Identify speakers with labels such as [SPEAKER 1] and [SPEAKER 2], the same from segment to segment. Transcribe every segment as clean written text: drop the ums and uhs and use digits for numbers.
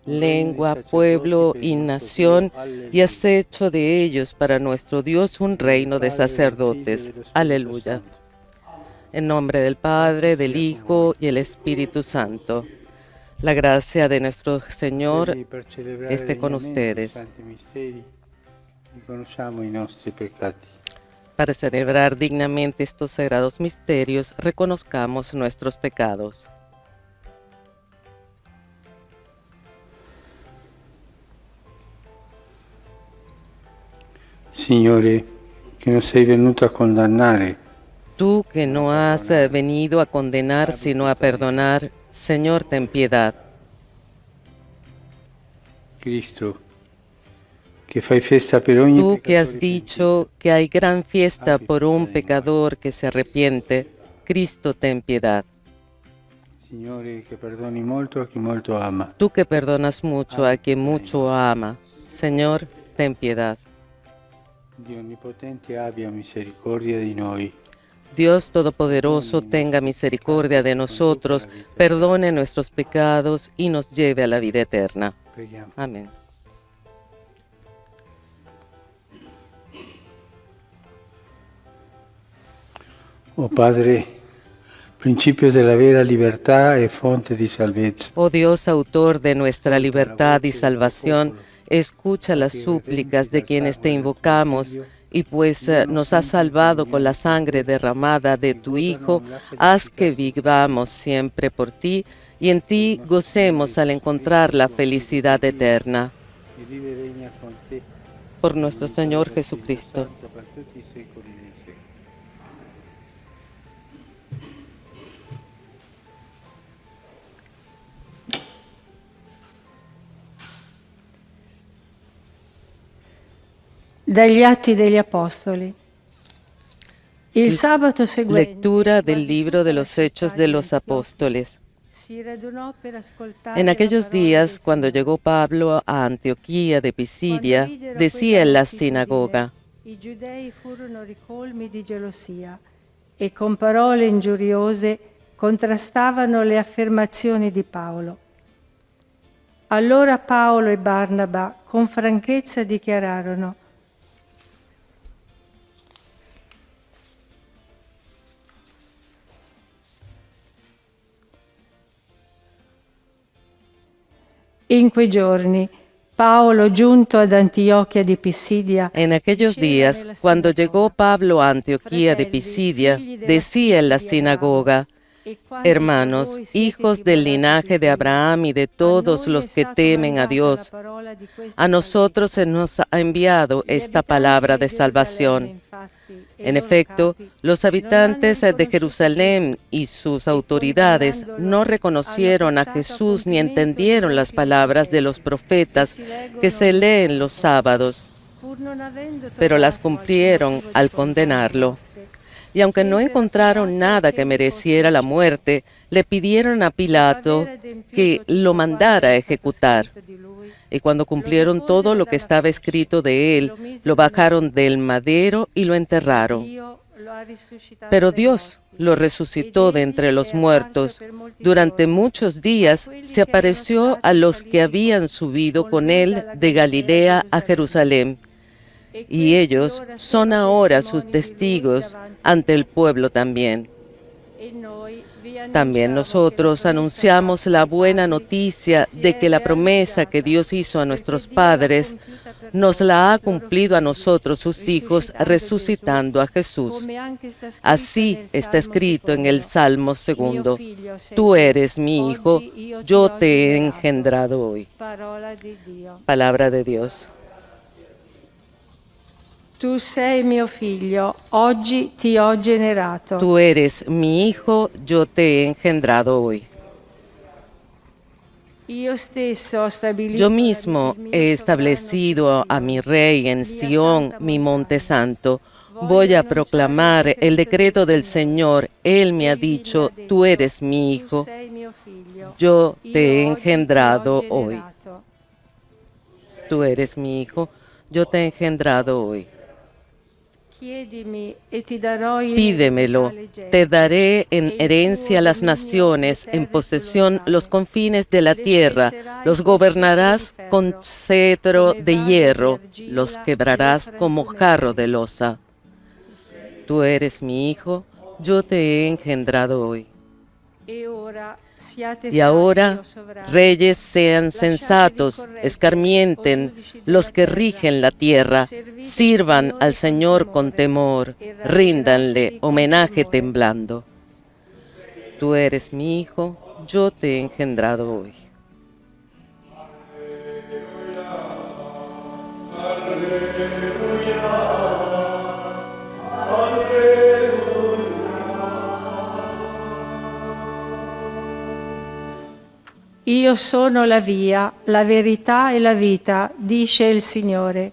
[SPEAKER 1] lengua, pueblo y nación, y has hecho de ellos para nuestro Dios un reino de sacerdotes. Aleluya. En nombre del Padre, del Hijo y el Espíritu Santo. La gracia de nuestro Señor esté con ustedes. Para celebrar dignamente estos sagrados misterios, reconozcamos nuestros pecados.
[SPEAKER 2] Signore, che non sei venuto a condannare.
[SPEAKER 1] Tú que no has venido a condenar, sino a perdonar, Señor, ten piedad.
[SPEAKER 2] Cristo, che fai festa per ogni
[SPEAKER 1] Tú que has
[SPEAKER 2] peccatore
[SPEAKER 1] dicho que hay gran fiesta por un pecador que se arrepiente, Cristo, ten piedad.
[SPEAKER 2] Signore, che perdoni molto a chi molto ama.
[SPEAKER 1] Tú que perdonas mucho a quien mucho ama, Señor, ten piedad.
[SPEAKER 2] Dio Onnipotente abbia misericordia di noi.
[SPEAKER 1] Dios Todopoderoso tenga misericordia de nosotros, perdone nuestros pecados y nos lleve a la vida eterna.
[SPEAKER 2] Preghiamo.
[SPEAKER 1] Amén.
[SPEAKER 2] Oh Padre, principio della vera libertà e fonte di salvezza.
[SPEAKER 1] Oh Dios, autor de nuestra libertad y salvación, escucha las súplicas de quienes te invocamos, y pues nos has salvado con la sangre derramada de tu Hijo, haz que vivamos siempre por ti y en ti gocemos al encontrar la felicidad eterna.
[SPEAKER 2] E vive e regna con te.
[SPEAKER 1] Por nuestro Señor Jesucristo.
[SPEAKER 2] Santo, per tutti i secoli dei secoli.
[SPEAKER 3] Dagli Atti degli Apostoli. Il sabato seguente,
[SPEAKER 1] Lectura del libro de los Hechos de los Apóstoles. En aquellos días, cuando llegó Pablo a Antioquía de Pisidia, decía en la sinagoga:
[SPEAKER 3] i giudei furono ricolmi di gelosia e con parole ingiuriose contrastavano le affermazioni di Paolo. Allora Paolo e Barnaba con franchezza dichiararono: in quei giorni Paolo, giunto ad Antioquia di Pisidia,
[SPEAKER 1] En aquellos días, cuando llegó Pablo a Antioquía de Pisidia, decía en la sinagoga: Hermanos, hijos del linaje de Abraham y de todos los que temen a Dios, a nosotros se nos ha enviado esta palabra de salvación. En efecto, los habitantes de Jerusalén y sus autoridades no reconocieron a Jesús ni entendieron las palabras de los profetas que se leen los sábados, pero las cumplieron al condenarlo. Y aunque no encontraron nada que mereciera la muerte, le pidieron a Pilato que lo mandara a ejecutar. Y cuando cumplieron todo lo que estaba escrito de él, lo bajaron del madero y lo enterraron. Pero Dios lo resucitó de entre los muertos. Durante muchos días se apareció a los que habían subido con él de Galilea a Jerusalén. Y ellos son ahora sus testigos ante el pueblo también. También nosotros anunciamos la buena noticia de que la promesa que Dios hizo a nuestros padres nos la ha cumplido a nosotros, sus hijos, resucitando a Jesús. Así está escrito en el Salmo 2: Tú eres mi hijo, yo te he engendrado hoy. Palabra de Dios.
[SPEAKER 3] Tu sei mio figlio, oggi ti ho generato.
[SPEAKER 1] Tú eres mi hijo, yo te he engendrado hoy. Yo mismo he establecido a mi rey en Sión, mi monte santo. Voy a proclamar el decreto del Señor. Él me ha dicho: tú eres mi hijo, yo te he engendrado hoy. Tú eres mi hijo, yo te he engendrado hoy. Pídemelo, te daré en herencia las naciones, en posesión los confines de la tierra, los gobernarás con cetro de hierro, los quebrarás como jarro de loza. Tú eres mi hijo, yo te he engendrado hoy. Y ahora, reyes sean sensatos, escarmienten los que rigen la tierra, sirvan al Señor con temor, ríndanle homenaje temblando. Tú eres mi hijo, yo te he engendrado hoy.
[SPEAKER 3] Io sono la via, la verità e la vita, dice il Signore.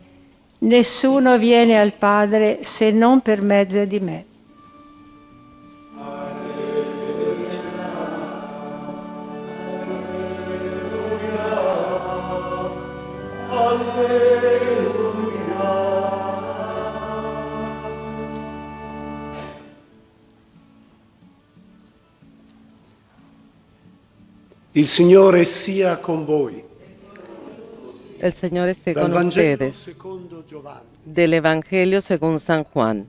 [SPEAKER 3] Nessuno viene al Padre se non per mezzo di me.
[SPEAKER 4] Il Signore sia con voi.
[SPEAKER 1] El Señor esté
[SPEAKER 4] Dal
[SPEAKER 1] con
[SPEAKER 4] Vangelo
[SPEAKER 1] ustedes.
[SPEAKER 4] secondo Giovanni.
[SPEAKER 1] Del Evangelio según San Juan.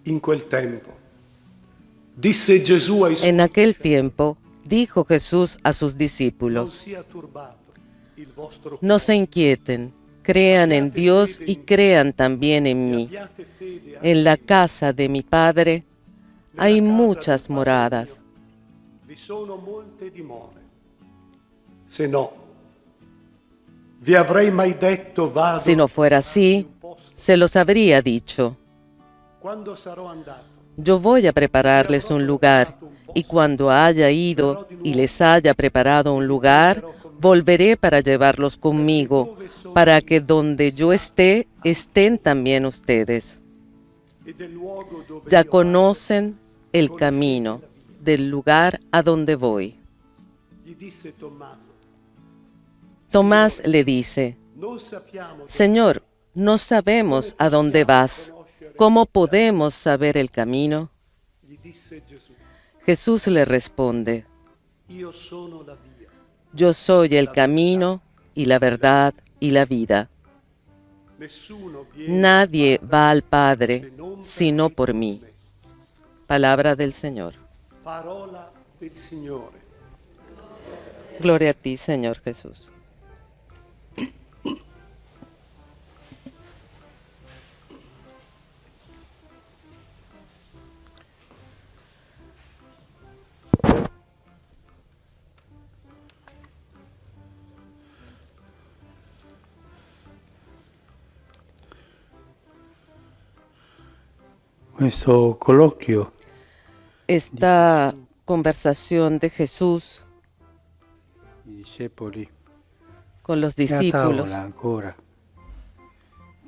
[SPEAKER 4] In quel tempo disse Gesù ai suoi
[SPEAKER 1] En aquel tiempo dijo Jesús a sus
[SPEAKER 4] non
[SPEAKER 1] discípulos:
[SPEAKER 4] sia turbato il vostro
[SPEAKER 1] no se inquieten, crean en Dios y crean también en mí.
[SPEAKER 4] abbiate fede
[SPEAKER 1] En la casa de mi Padre hay muchas moradas.
[SPEAKER 4] vi sono molte dimore. Se no, vi avrei mai detto vado
[SPEAKER 1] Si no fuera así, se los habría dicho.
[SPEAKER 4] quando sarò andato.
[SPEAKER 1] Yo voy a prepararles un lugar, y cuando haya ido y les haya preparado un lugar, volveré para llevarlos conmigo, para que donde yo esté, estén también ustedes.
[SPEAKER 4] E del luogo dove
[SPEAKER 1] Ya
[SPEAKER 4] io
[SPEAKER 1] conocen el camino del lugar a donde voy.
[SPEAKER 4] vado. Gli disse Tommaso,
[SPEAKER 1] Tomás le dice:
[SPEAKER 4] non sappiamo
[SPEAKER 1] Señor, no sabemos a dónde vas. ¿Cómo podemos saber el camino?
[SPEAKER 4] gli disse Gesù,
[SPEAKER 1] Jesús le responde:
[SPEAKER 4] io sono la via.
[SPEAKER 1] Yo soy el camino y la verdad y la vida.
[SPEAKER 4] Nessuno viene
[SPEAKER 1] Nadie va al Padre sino por mí. Palabra del Señor.
[SPEAKER 4] parola del Signore.
[SPEAKER 1] Gloria a ti, Señor Jesús.
[SPEAKER 2] Questo colloquio
[SPEAKER 1] Esta conversación de Jesús
[SPEAKER 2] i discepoli
[SPEAKER 1] con los
[SPEAKER 2] è a
[SPEAKER 1] discípulos,
[SPEAKER 2] tavola ancora,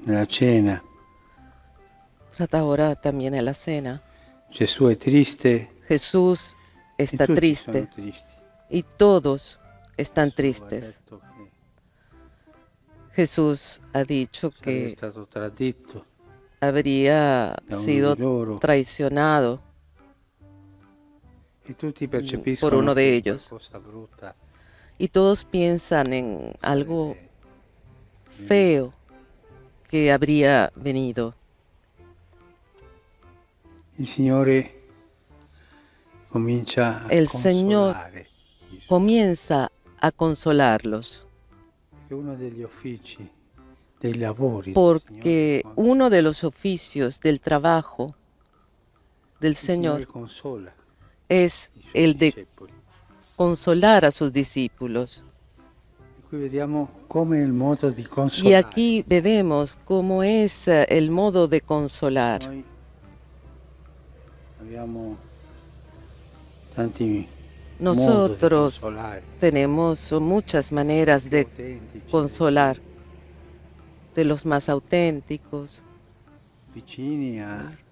[SPEAKER 2] nella cena.
[SPEAKER 1] trata ahora también en la cena.
[SPEAKER 2] Gesù è triste
[SPEAKER 1] Jesús
[SPEAKER 2] e
[SPEAKER 1] está
[SPEAKER 2] tutti
[SPEAKER 1] triste
[SPEAKER 2] sono tristi.
[SPEAKER 1] y todos están
[SPEAKER 2] Gesù ha
[SPEAKER 1] tristes.
[SPEAKER 2] detto che
[SPEAKER 1] Jesús ha dicho
[SPEAKER 2] sarebbe
[SPEAKER 1] que
[SPEAKER 2] stato tradito
[SPEAKER 1] habría
[SPEAKER 2] da uno
[SPEAKER 1] sido
[SPEAKER 2] di loro
[SPEAKER 1] traicionado
[SPEAKER 2] e tutti percepiscono
[SPEAKER 1] por uno de
[SPEAKER 2] che
[SPEAKER 1] ellos.
[SPEAKER 2] qualcosa brutta
[SPEAKER 1] y todos piensan en algo
[SPEAKER 2] sarebbe
[SPEAKER 1] feo que habría venido.
[SPEAKER 2] il Signore comincia a
[SPEAKER 1] El Señor
[SPEAKER 2] consolare i suoi.
[SPEAKER 1] Comienza a consolarlos,
[SPEAKER 2] È uno degli uffici, dei lavori del
[SPEAKER 1] porque
[SPEAKER 2] Signore,
[SPEAKER 1] uno de los oficios del trabajo del
[SPEAKER 2] il Signore
[SPEAKER 1] Señor
[SPEAKER 2] consola
[SPEAKER 1] es
[SPEAKER 2] i suoi
[SPEAKER 1] el de
[SPEAKER 2] discepoli.
[SPEAKER 1] consolar a sus discípulos.
[SPEAKER 2] E qui vediamo come il modo di
[SPEAKER 1] Y
[SPEAKER 2] consolare.
[SPEAKER 1] aquí vemos cómo es el modo de consolar.
[SPEAKER 2] Noi abbiamo tanti modi di
[SPEAKER 1] Nosotros
[SPEAKER 2] consolare,
[SPEAKER 1] tenemos muchas maneras de
[SPEAKER 2] autentici,
[SPEAKER 1] consolar, de los más auténticos,
[SPEAKER 2] vicini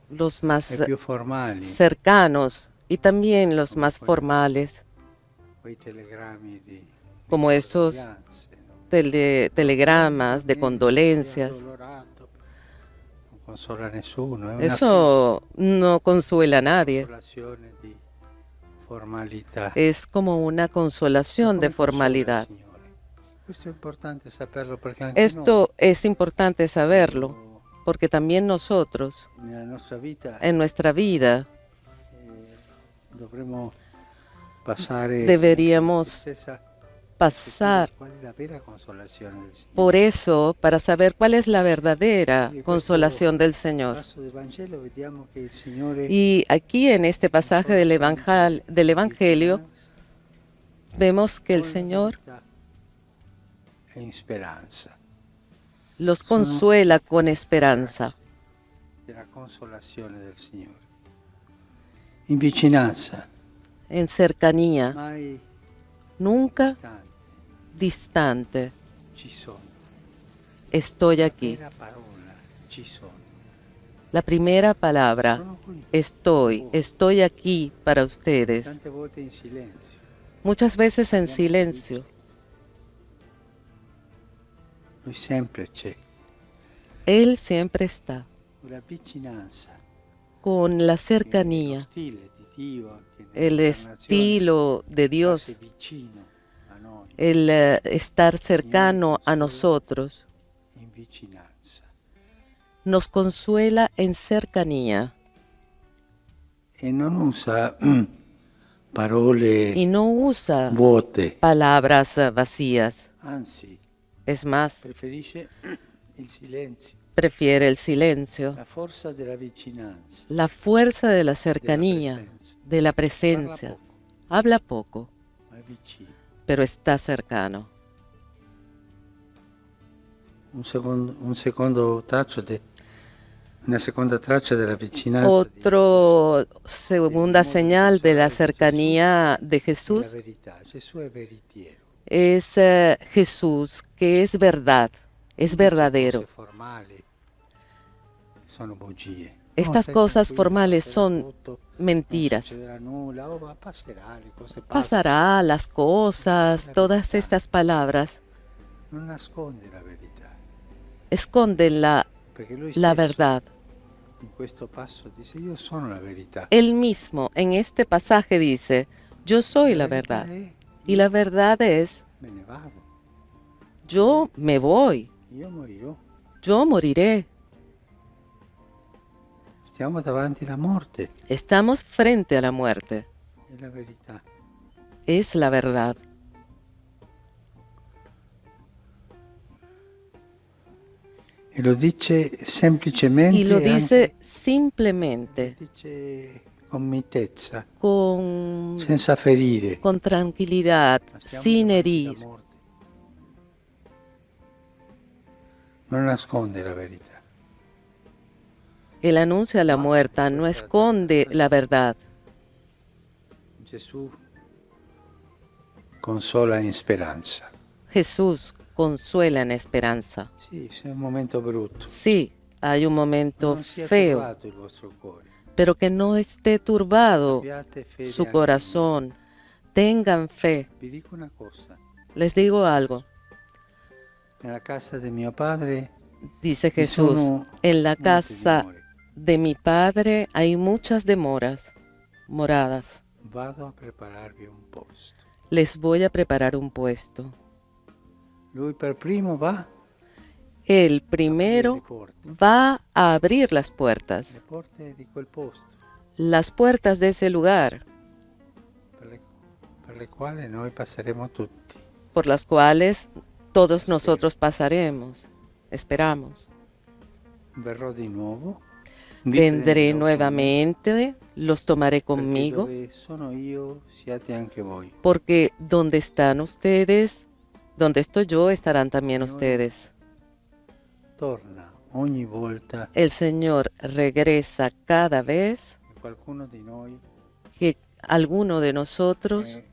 [SPEAKER 1] los más
[SPEAKER 2] ai più formali,
[SPEAKER 1] cercanos y también los más formales,
[SPEAKER 2] quei telegrammi di
[SPEAKER 1] como esos
[SPEAKER 2] condoglianze, no?
[SPEAKER 1] telegramas de condolencias.
[SPEAKER 2] Non consola nessuno, è una
[SPEAKER 1] Eso no consuela a nadie.
[SPEAKER 2] consolazione di formalità.
[SPEAKER 1] Es como una consolación de
[SPEAKER 2] Come consola il
[SPEAKER 1] formalidad.
[SPEAKER 2] Signore? Questo è importante saperlo perché anche
[SPEAKER 1] Esto es importante saberlo,
[SPEAKER 2] noi,
[SPEAKER 1] porque también nosotros,
[SPEAKER 2] nella nostra vita,
[SPEAKER 1] en nuestra vida,
[SPEAKER 2] dovremmo passare
[SPEAKER 1] deberíamos
[SPEAKER 2] stessa
[SPEAKER 1] pasar
[SPEAKER 2] qual è la vera consolazione del Signore.
[SPEAKER 1] por eso para saber cuál es la verdadera consolación del
[SPEAKER 2] Nel
[SPEAKER 1] Señor.
[SPEAKER 2] passo del Vangelo vediamo che il Signore
[SPEAKER 1] Y aquí en este pasaje del Evangelio vemos que el Señor
[SPEAKER 2] è in speranza,
[SPEAKER 1] los consuela con esperanza,
[SPEAKER 2] della consolazione del Signore. In vicinanza,
[SPEAKER 1] en cercanía,
[SPEAKER 2] mai
[SPEAKER 1] nunca
[SPEAKER 2] distante,
[SPEAKER 1] distante.
[SPEAKER 2] ci sono.
[SPEAKER 1] Estoy aquí.
[SPEAKER 2] Vera parola, ci sono.
[SPEAKER 1] La primera palabra,
[SPEAKER 2] Sono qui.
[SPEAKER 1] estoy aquí para ustedes.
[SPEAKER 2] Tante volte in silenzio.
[SPEAKER 1] Muchas veces en silencio.
[SPEAKER 2] Lui sempre c'è.
[SPEAKER 1] Él siempre está,
[SPEAKER 2] La vicinanza,
[SPEAKER 1] con la
[SPEAKER 2] lo
[SPEAKER 1] cercanía,
[SPEAKER 2] stile di Dio, anche
[SPEAKER 1] el
[SPEAKER 2] nell'incarnazione,
[SPEAKER 1] estilo de Dios,
[SPEAKER 2] farsi vicino a noi,
[SPEAKER 1] el estar cercano a nosotros,
[SPEAKER 2] in vicinanza.
[SPEAKER 1] nos consuela en cercanía
[SPEAKER 2] E non usa parole
[SPEAKER 1] y no usa
[SPEAKER 2] vuote,
[SPEAKER 1] palabras vacías.
[SPEAKER 2] anzi,
[SPEAKER 1] Es más,
[SPEAKER 2] preferisce il silenzio,
[SPEAKER 1] prefiere el silencio,
[SPEAKER 2] la forza della vicinanza,
[SPEAKER 1] la fuerza de la cercanía,
[SPEAKER 2] presencia.
[SPEAKER 1] de la
[SPEAKER 2] Parla
[SPEAKER 1] presencia.
[SPEAKER 2] poco,
[SPEAKER 1] Habla poco,
[SPEAKER 2] ma è vicino.
[SPEAKER 1] pero está cercano.
[SPEAKER 2] Una seconda traccia della vicinanza
[SPEAKER 1] Otra segunda señal de la cercanía de
[SPEAKER 2] di Gesù,
[SPEAKER 1] Jesús
[SPEAKER 2] la verità. Gesù è veritiero.
[SPEAKER 1] es Jesús, que es verdad, es verdadero.
[SPEAKER 2] Cose formali sono bugie.
[SPEAKER 1] Estas
[SPEAKER 2] stai
[SPEAKER 1] cosas
[SPEAKER 2] tranquillo,
[SPEAKER 1] formales
[SPEAKER 2] passerà
[SPEAKER 1] son
[SPEAKER 2] tutto,
[SPEAKER 1] mentiras.
[SPEAKER 2] non succederà nulla, ma passerà, le cose passano.
[SPEAKER 1] Pasará las cosas, todas estas palabras
[SPEAKER 2] Non nasconde la verità,
[SPEAKER 1] esconden
[SPEAKER 2] perché lui
[SPEAKER 1] la
[SPEAKER 2] stesso
[SPEAKER 1] verdad.
[SPEAKER 2] in questo passo dice io sono la verità.
[SPEAKER 1] Él mismo en este pasaje dice, yo soy la verdad.
[SPEAKER 2] è
[SPEAKER 1] Y la verdad es,
[SPEAKER 2] me ne vado,
[SPEAKER 1] yo me voy,
[SPEAKER 2] io morirò.
[SPEAKER 1] yo moriré.
[SPEAKER 2] Stiamo davanti alla morte,
[SPEAKER 1] Estamos frente a la muerte.
[SPEAKER 2] è la verità.
[SPEAKER 1] Es la verdad.
[SPEAKER 2] E lo dice semplicemente,
[SPEAKER 1] Y lo
[SPEAKER 2] e
[SPEAKER 1] dice
[SPEAKER 2] anche,
[SPEAKER 1] simplemente,
[SPEAKER 2] lo dice con mitezza,
[SPEAKER 1] con
[SPEAKER 2] senza ferire.
[SPEAKER 1] tranquilidad,
[SPEAKER 2] Ma stiamo
[SPEAKER 1] sin
[SPEAKER 2] davanti
[SPEAKER 1] herir.
[SPEAKER 2] alla morte. Non nasconde la verità.
[SPEAKER 1] Él anuncia la muerte, no esconde la verdad.
[SPEAKER 2] Gesù consola in speranza.
[SPEAKER 1] Jesús consuela en esperanza.
[SPEAKER 2] Sì, se è un momento brutto.
[SPEAKER 1] Sí, hay un momento
[SPEAKER 2] Non sia
[SPEAKER 1] feo,
[SPEAKER 2] turbato il vostro cuore.
[SPEAKER 1] pero que no esté turbado
[SPEAKER 2] Abbiate fede
[SPEAKER 1] su
[SPEAKER 2] anche in
[SPEAKER 1] corazón. Tengan fe.
[SPEAKER 2] me. Vi dico una cosa.
[SPEAKER 1] Les digo algo,
[SPEAKER 2] Nella casa di mio padre
[SPEAKER 1] dice
[SPEAKER 2] ci
[SPEAKER 1] Jesús,
[SPEAKER 2] sono
[SPEAKER 1] en la
[SPEAKER 2] molte
[SPEAKER 1] casa
[SPEAKER 2] dimore.
[SPEAKER 1] de mi Padre hay muchas moradas.
[SPEAKER 2] Vado a prepararvi un posto.
[SPEAKER 1] Les voy a preparar un puesto.
[SPEAKER 2] Lui per primo va
[SPEAKER 1] Él
[SPEAKER 2] le
[SPEAKER 1] primero
[SPEAKER 2] porte.
[SPEAKER 1] va a abrir las puertas,
[SPEAKER 2] Le porte di quel posto
[SPEAKER 1] las puertas de ese lugar,
[SPEAKER 2] per le quali noi passeremo tutti.
[SPEAKER 1] por las cuales todos nosotros pasaremos. Esperamos.
[SPEAKER 2] Verrò di nuovo. vi
[SPEAKER 1] Vendré
[SPEAKER 2] prenderò
[SPEAKER 1] nuevamente, los tomaré
[SPEAKER 2] con me, perché
[SPEAKER 1] conmigo,
[SPEAKER 2] dove sono io siate anche voi.
[SPEAKER 1] porque donde están ustedes, donde estoy yo, estarán también
[SPEAKER 2] Señor,
[SPEAKER 1] ustedes.
[SPEAKER 2] Torna ogni volta
[SPEAKER 1] El Señor regresa cada vez
[SPEAKER 2] che qualcuno di noi
[SPEAKER 1] que alguno de nosotros
[SPEAKER 2] è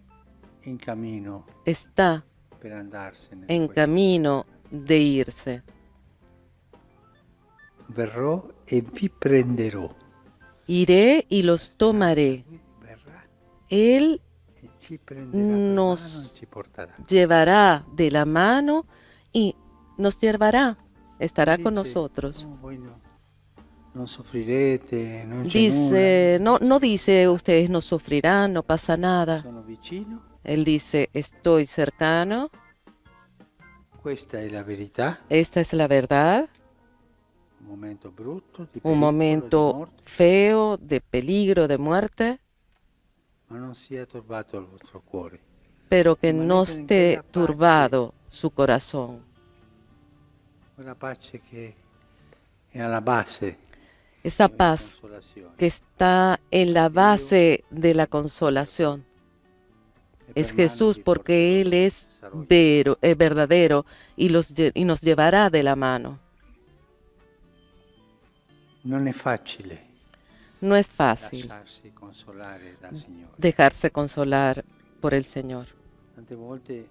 [SPEAKER 2] in cammino
[SPEAKER 1] está
[SPEAKER 2] per andarsene.
[SPEAKER 1] en camino de irse.
[SPEAKER 2] Verrò e vi prenderò.
[SPEAKER 1] Iré y los tomaré.
[SPEAKER 2] Lui verrà
[SPEAKER 1] Él
[SPEAKER 2] e ci prenderà per
[SPEAKER 1] nos
[SPEAKER 2] mano e ci porterà.
[SPEAKER 1] llevará de la mano y nos llevará, estará con
[SPEAKER 2] Dice,
[SPEAKER 1] nosotros.
[SPEAKER 2] "No, voi non soffrirete, non c'è
[SPEAKER 1] Dice,
[SPEAKER 2] nulla,
[SPEAKER 1] no dice ustedes no sufrirán, no pasa nada.
[SPEAKER 2] sono vicino,
[SPEAKER 1] Él dice, estoy cercano,
[SPEAKER 2] questa è la verità,
[SPEAKER 1] esta es la verdad,
[SPEAKER 2] un momento brutto, di
[SPEAKER 1] un
[SPEAKER 2] pericolo, di
[SPEAKER 1] momento
[SPEAKER 2] morte,
[SPEAKER 1] feo, de peligro, de muerte,
[SPEAKER 2] ma non sia turbato il vostro cuore.
[SPEAKER 1] pero que no
[SPEAKER 2] Rimanete in
[SPEAKER 1] esté
[SPEAKER 2] quella pace,
[SPEAKER 1] turbado su corazón.
[SPEAKER 2] quella pace che è alla base
[SPEAKER 1] Esa
[SPEAKER 2] della
[SPEAKER 1] paz
[SPEAKER 2] consolazione.
[SPEAKER 1] que está en la base de la consolación.
[SPEAKER 2] E
[SPEAKER 1] Es
[SPEAKER 2] per mano
[SPEAKER 1] Jesús
[SPEAKER 2] vi
[SPEAKER 1] porque Él es
[SPEAKER 2] sarò io.
[SPEAKER 1] verdadero y nos llevará de la mano.
[SPEAKER 2] Non è facile
[SPEAKER 1] No es fácil
[SPEAKER 2] lasciarsi consolare dal Signore.
[SPEAKER 1] dejarse consolar por el Señor.
[SPEAKER 2] Tante volte nei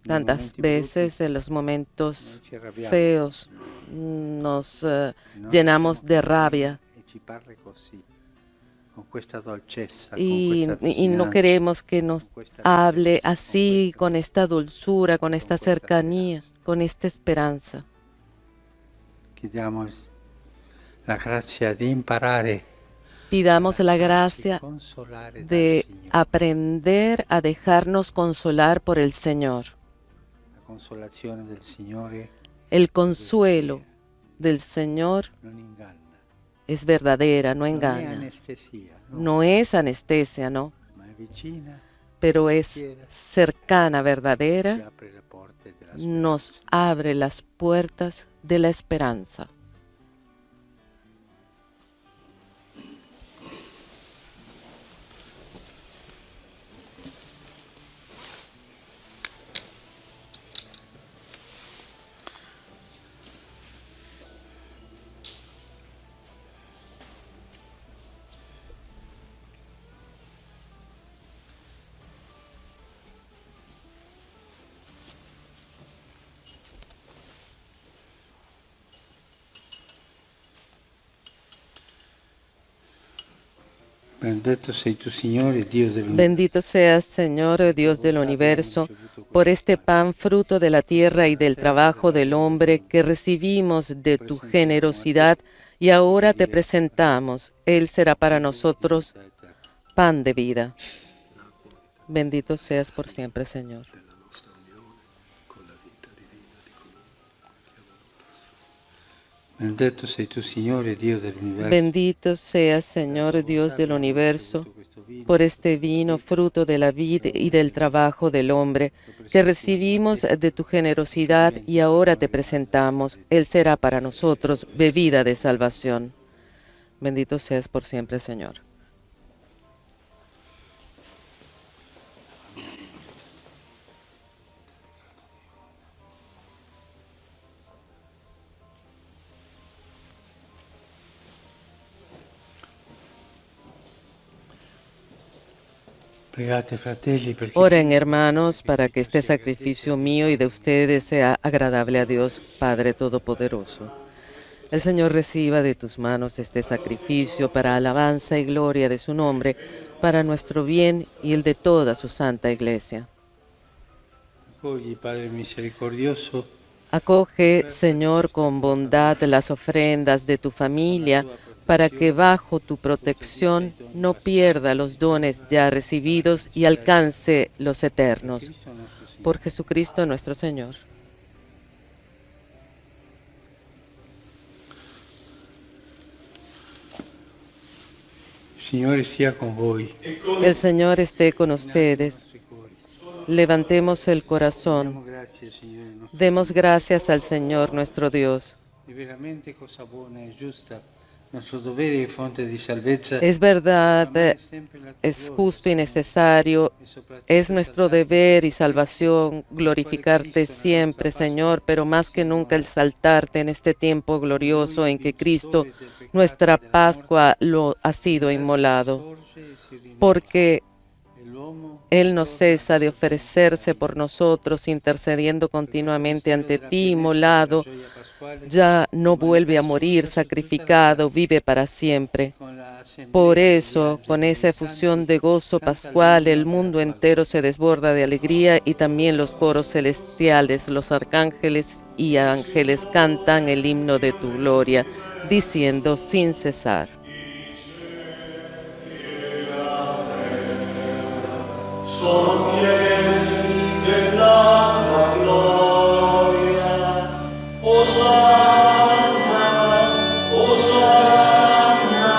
[SPEAKER 1] Tantas
[SPEAKER 2] momenti
[SPEAKER 1] veces
[SPEAKER 2] brutti
[SPEAKER 1] en los momentos
[SPEAKER 2] noi ci arrabbiamo,
[SPEAKER 1] feos nos
[SPEAKER 2] non
[SPEAKER 1] llenamos
[SPEAKER 2] riusciamo
[SPEAKER 1] de
[SPEAKER 2] a
[SPEAKER 1] rabia
[SPEAKER 2] e ci parla così, con questa dolcezza, con
[SPEAKER 1] y
[SPEAKER 2] questa
[SPEAKER 1] y no
[SPEAKER 2] vicinanza,
[SPEAKER 1] queremos que nos
[SPEAKER 2] con questa
[SPEAKER 1] hable
[SPEAKER 2] bellezza,
[SPEAKER 1] así,
[SPEAKER 2] con
[SPEAKER 1] con
[SPEAKER 2] questa
[SPEAKER 1] esta dulzura, con esta
[SPEAKER 2] questa
[SPEAKER 1] cercanía,
[SPEAKER 2] speranza.
[SPEAKER 1] con esta esperanza.
[SPEAKER 2] Chiediamo la grazia di imparare
[SPEAKER 1] Pidamos la
[SPEAKER 2] a lasciarci
[SPEAKER 1] gracia
[SPEAKER 2] consolare dal
[SPEAKER 1] de
[SPEAKER 2] Signore.
[SPEAKER 1] aprender a dejarnos consolar por el Señor.
[SPEAKER 2] La consolazione del Signore
[SPEAKER 1] El consuelo del Señor
[SPEAKER 2] non inganna,
[SPEAKER 1] es verdadera, no
[SPEAKER 2] non è
[SPEAKER 1] engaña.
[SPEAKER 2] anestesia, no,
[SPEAKER 1] No es anestesia, no,
[SPEAKER 2] ma è vicina,
[SPEAKER 1] pero es cercana,
[SPEAKER 2] ci
[SPEAKER 1] verdadera,
[SPEAKER 2] apre le porte della
[SPEAKER 1] nos
[SPEAKER 2] speranza.
[SPEAKER 1] abre las puertas de la esperanza.
[SPEAKER 2] Benedetto sei tu, Signore, Dio dell'universo.
[SPEAKER 1] Bendito seas, Señor, Dios del universo, por este pan fruto de la tierra y del trabajo del hombre que recibimos de tu generosidad y ahora te presentamos. Él será para nosotros pan de vida. Bendito seas por siempre, Señor.
[SPEAKER 2] Benedetto sei tu, Signore, Dio dell'universo.
[SPEAKER 1] Bendito seas, Señor, Dios del universo, por este vino fruto de la vida y del trabajo del hombre que recibimos de tu generosidad y ahora te presentamos. Él será para nosotros bebida de salvación. Bendito seas por siempre, Señor.
[SPEAKER 2] Pregate, fratelli, perché
[SPEAKER 1] Oren, hermanos, para que este sacrificio mío y de ustedes sea agradable a Dios, Padre Todopoderoso. El Señor reciba de tus manos este sacrificio para alabanza y gloria de su nombre, para nuestro bien y el de toda su santa Iglesia.
[SPEAKER 2] accogli, Padre misericordioso,
[SPEAKER 1] Acoge, Señor, con bondad las ofrendas de tu familia, para que bajo tu protección no pierda los dones ya recibidos y alcance los eternos.
[SPEAKER 2] Cristo nostro Signore.
[SPEAKER 1] Por Jesucristo nuestro Señor.
[SPEAKER 2] Il Signore sia con voi.
[SPEAKER 1] El Señor esté con ustedes.
[SPEAKER 2] Nostri cuori.
[SPEAKER 1] Levantemos el
[SPEAKER 2] Diamo
[SPEAKER 1] corazón.
[SPEAKER 2] grazie, Signore nostro.
[SPEAKER 1] Demos gracias al Señor nuestro Dios.
[SPEAKER 2] È veramente cosa buona e giusta, nostro dovere e fonte di salvezza.
[SPEAKER 1] Es verdad,
[SPEAKER 2] proclamare sempre la tua
[SPEAKER 1] es
[SPEAKER 2] gloria,
[SPEAKER 1] justo y
[SPEAKER 2] Signore,
[SPEAKER 1] necesario,
[SPEAKER 2] e soprattutto
[SPEAKER 1] es nuestro
[SPEAKER 2] esaltare
[SPEAKER 1] deber y salvación glorificarte siempre, Señor, pero más que nunca exaltarte en este tiempo glorioso en que Cristo, nuestra Pascua, lo ha sido inmolado,
[SPEAKER 2] sorge e si rinnova.
[SPEAKER 1] porque
[SPEAKER 2] E l'uomo
[SPEAKER 1] Él no cesa de ofrecerse por nosotros, intercediendo continuamente ante ti, inmolado,
[SPEAKER 2] gioia pasquale,
[SPEAKER 1] ya no vuelve a morir, sacrificado, vive para siempre.
[SPEAKER 2] con la
[SPEAKER 1] Por eso, con esa efusión de gozo pascual, el mundo entero se desborda de alegría y también los coros celestiales, los arcángeles y ángeles cantan el himno de tu gloria, diciendo sin cesar.
[SPEAKER 5] Sono pieni della tua gloria, Osanna, Osanna,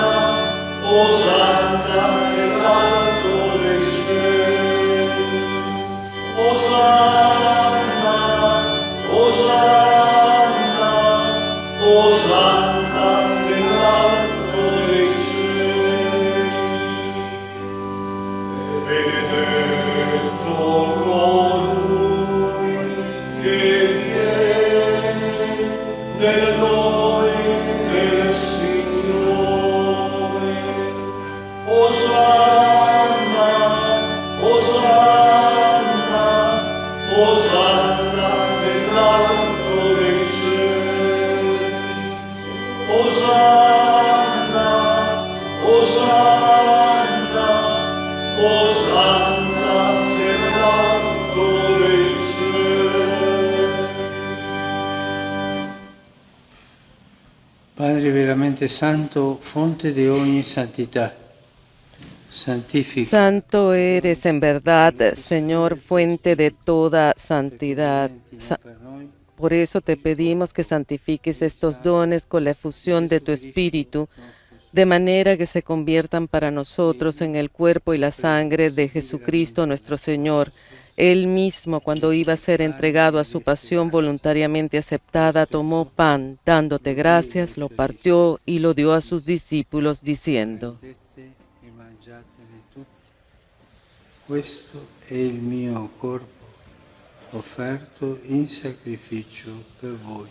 [SPEAKER 5] Osanna nell'alto dei cieli, Osanna, Osanna, Osanna nell'alto dei cieli. Benedetto colui che viene nel nome del Signore. Osanna, Osanna, Osanna nell'alto dei cieli. Osanna, Osanna, Osanna nell'alto dei cieli.
[SPEAKER 2] Padre veramente santo, fonte de ogni santità, santifica.
[SPEAKER 1] Santo eres en verdad, Señor, fuente de toda santidad. Por eso te pedimos que santifiques estos dones con la efusión de tu Espíritu, de manera que se conviertan para nosotros en el cuerpo y la sangre de Jesucristo nuestro Señor. Él mismo, cuando iba a ser entregado a su pasión voluntariamente aceptada, tomó pan, dándote gracias, lo partió y lo dio a sus discípulos, diciendo:
[SPEAKER 2] Questo è il mio corpo offerto in sacrificio per voi.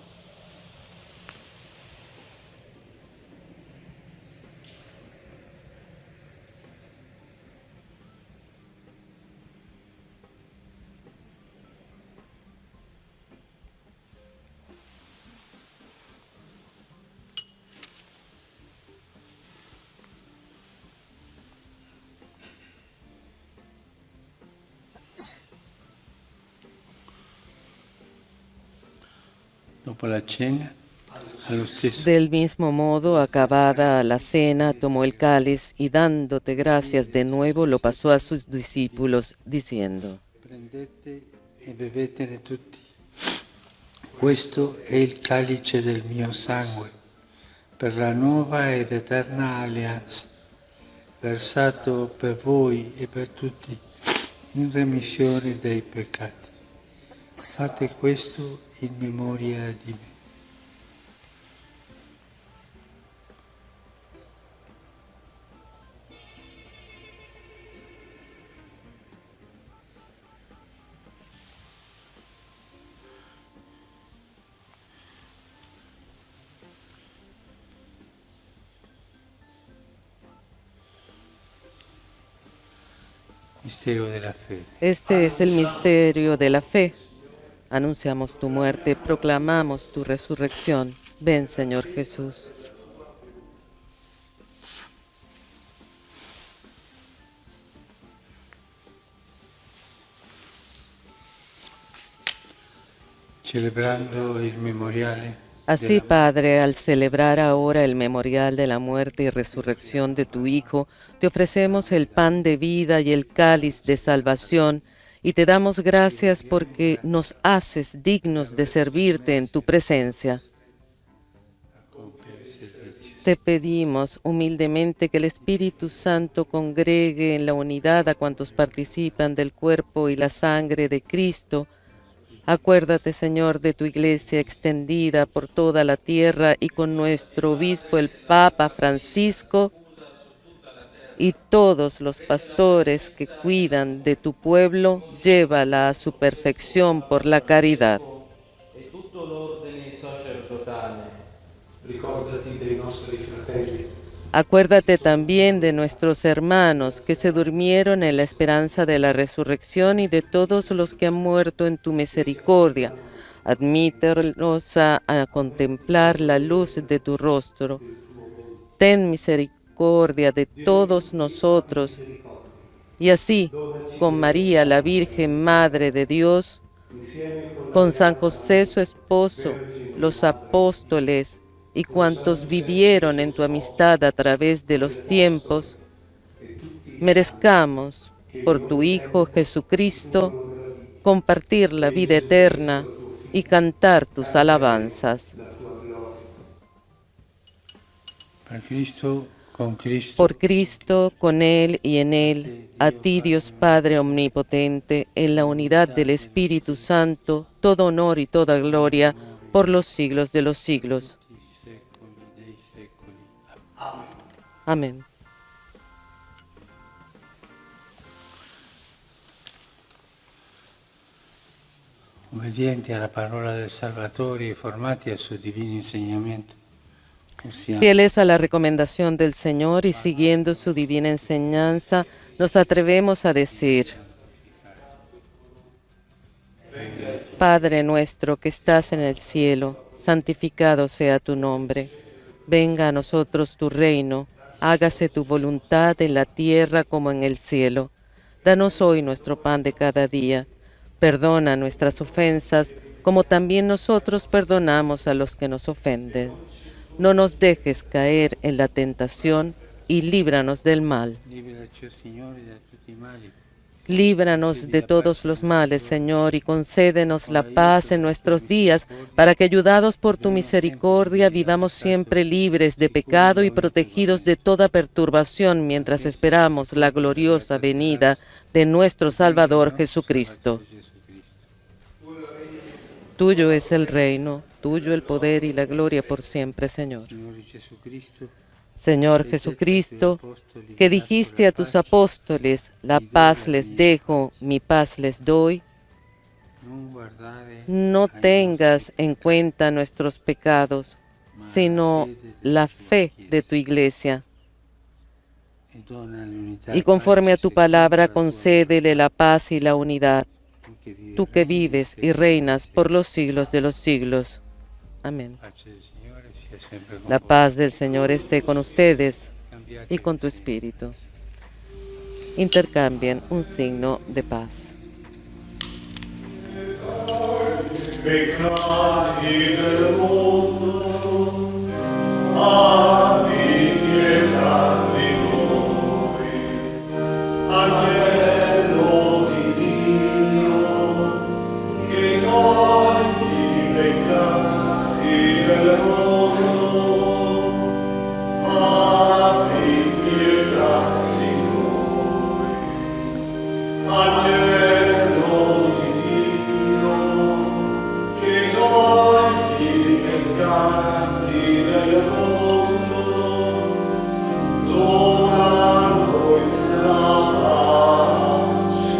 [SPEAKER 2] Dopo la cena, allo stesso
[SPEAKER 1] Del mismo modo, acabada la cena, tomó el cáliz y dándote gracias de nuevo, lo pasó a sus discípulos, diciendo:
[SPEAKER 2] prendete e bevetene tutti. Questo è il calice del mio sangue, per la nuova ed eterna alleanza, versato per voi e per tutti in remissione dei peccati. Fate questo in memoria di me. Misterio de la fe.
[SPEAKER 1] Este es el misterio de la fe. Anunciamos tu muerte, proclamamos tu resurrección. Ven, Señor Jesús.
[SPEAKER 2] Celebrando il memoriale.
[SPEAKER 1] Así, Padre, al celebrar ahora el memorial de la muerte y resurrección de tu Hijo, te ofrecemos el pan de vida y el cáliz de salvación, y te damos gracias porque nos haces dignos de servirte en tu presencia. Te pedimos humildemente que el Espíritu Santo congregue en la unidad a cuantos participan del cuerpo y la sangre de Cristo. Acuérdate, Señor, de tu Iglesia extendida por toda la tierra y con nuestro obispo, el Papa Francisco, y todos los pastores que cuidan de tu pueblo, llévala a su perfección por la caridad.
[SPEAKER 4] Ricordati dei nostri fratelli.
[SPEAKER 1] Acuérdate también de nuestros hermanos que se durmieron en la esperanza de la resurrección y de todos los que han muerto en tu misericordia. Admítelos a contemplar la luz de tu rostro. Ten misericordia de todos nosotros, y así, con María, la Virgen Madre de Dios, con San José su esposo, los apóstoles y cuantos vivieron en tu amistad a través de los tiempos, merezcamos, por tu Hijo Jesucristo, compartir la vida eterna y cantar tus alabanzas. Por Cristo, con Él y en Él, a ti Dios Padre Omnipotente, en la unidad del Espíritu Santo, todo honor y toda gloria, por los siglos de los siglos. Amén.
[SPEAKER 2] Obbedienti alla parola del Salvatore e formati al suo divino insegnamento.
[SPEAKER 1] Fieles a la recomendación del Señor y siguiendo su divina enseñanza, nos atrevemos a decir: Padre nuestro que estás en el cielo, santificado sea tu nombre. Venga a nosotros tu reino, hágase tu voluntad en la tierra como en el cielo. Danos hoy nuestro pan de cada día. Perdona nuestras ofensas, como también nosotros perdonamos a los que nos ofenden. No nos dejes caer en la tentación y líbranos del mal. Líbranos de todos los males, Señor, y concédenos la paz en nuestros días, para que, ayudados por tu misericordia, vivamos siempre libres de pecado y protegidos de toda perturbación, mientras esperamos la gloriosa venida de nuestro Salvador Jesucristo. Tuyo es el reino, tuyo el poder y la gloria por siempre, Señor. Señor Jesucristo, que dijiste a tus apóstoles, la paz les dejo, mi paz les doy, no tengas en cuenta nuestros pecados, sino la fe de tu Iglesia. Y conforme a tu palabra, concédele la paz y la unidad, tú que vives y reinas por los siglos de los siglos. Amén. La paz del Señor esté con ustedes y con tu espíritu. Intercambien un signo de paz.
[SPEAKER 5] Peccati del mondo, abbi pietà di noi. Agnello di Dio, che togli i peccati del mondo, abbi pietà di noi. Agnello di Dio, che togli i peccati del mondo, dona a noi la pace.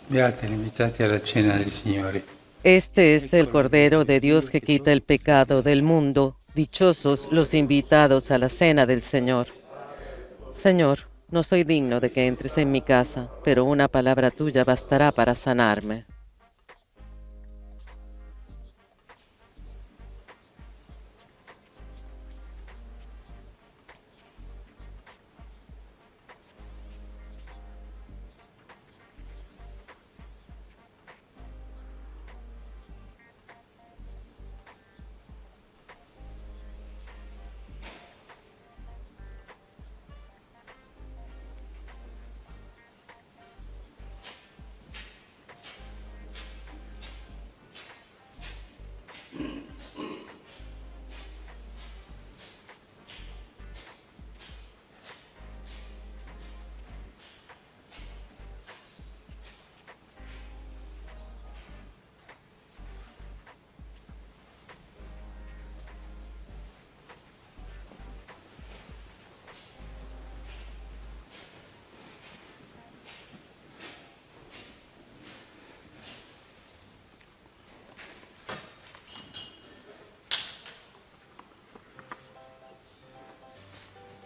[SPEAKER 2] Beati gli invitati alla cena del Signore.
[SPEAKER 1] Este es el Cordero de Dios que quita el pecado del mundo. Dichosos los invitados a la cena del Señor. Señor, no soy digno de que entres en mi casa, pero una palabra tuya bastará para sanarme.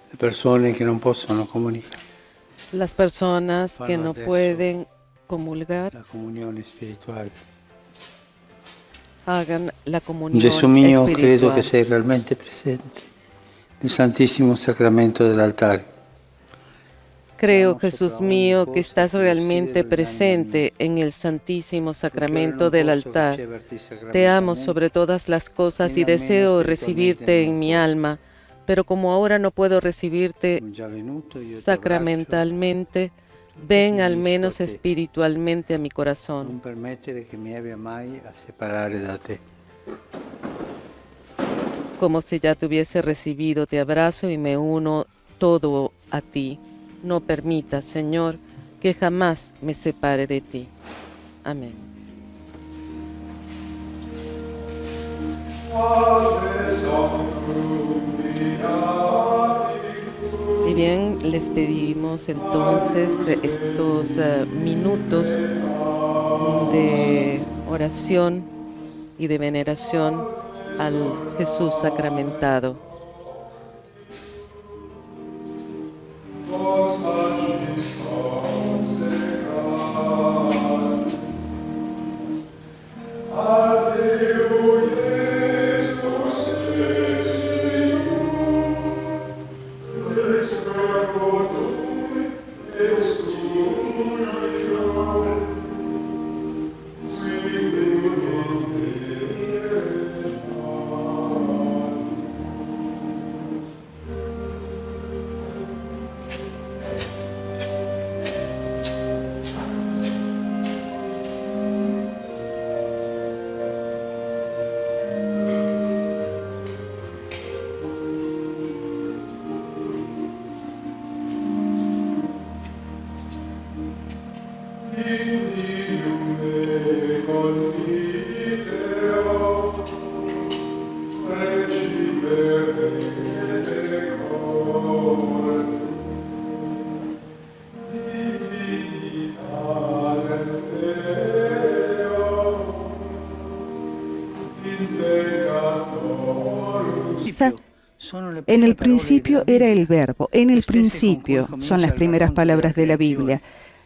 [SPEAKER 2] Le persone che non possono comunicare
[SPEAKER 1] Las personas que no pueden comulgar
[SPEAKER 2] la comunione spirituale.
[SPEAKER 1] hagan la comunión
[SPEAKER 2] Gesù mio, credo
[SPEAKER 1] espiritual.
[SPEAKER 2] che sei realmente presente nel Santissimo Sacramento dell'altare.
[SPEAKER 1] Creo, Jesús mío, que estás realmente presente en el Santísimo Sacramento del altar. Te amo sobre todas las cosas y deseo recibirte en mi alma, pero como ahora no puedo recibirte sacramentalmente, ven al menos espiritualmente a mi corazón.
[SPEAKER 2] Non permettere che mi abbia mai a separare da te.
[SPEAKER 1] Como si ya te hubiese recibido, te abrazo y me uno todo a ti. No permitas, Señor, que jamás me separe de ti. Amén. Y bien, les pedimos entonces estos minutos de oración y de veneración al Jesús sacramentado.
[SPEAKER 6] En el principio era el Verbo, en el principio son las primeras palabras de la Biblia,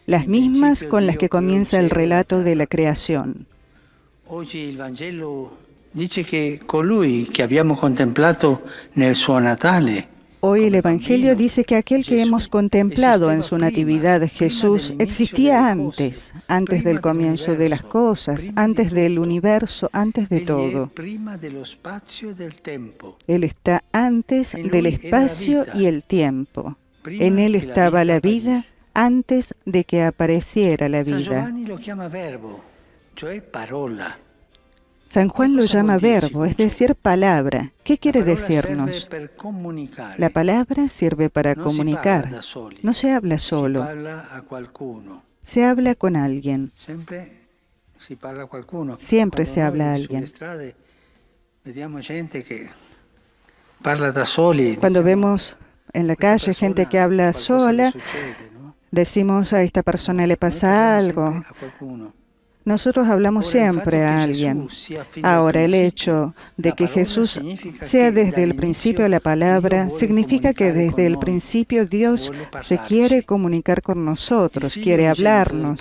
[SPEAKER 6] las mismas con las que comienza el relato de la creación.
[SPEAKER 2] Oggi il Vangelo dice che colui che abbiamo contemplato nel suo Natale.
[SPEAKER 6] Hoy el Evangelio dice que aquel que hemos contemplado en su natividad, Jesús, existía antes del comienzo de las cosas, antes del universo, antes de todo. Él está antes del espacio y el tiempo. En Él estaba la vida antes de que apareciera la vida. San Juan lo llama verbo, es decir, palabra. ¿Qué quiere decirnos? La palabra sirve para comunicar. No se habla solo. Se habla con alguien. Siempre se habla a alguien. Cuando vemos en la calle gente que habla sola, decimos a esta persona le pasa algo. Nosotros hablamos siempre a alguien. Ahora, el hecho de que Jesús sea desde el principio la palabra, significa que desde el principio Dios se quiere comunicar con nosotros, quiere hablarnos.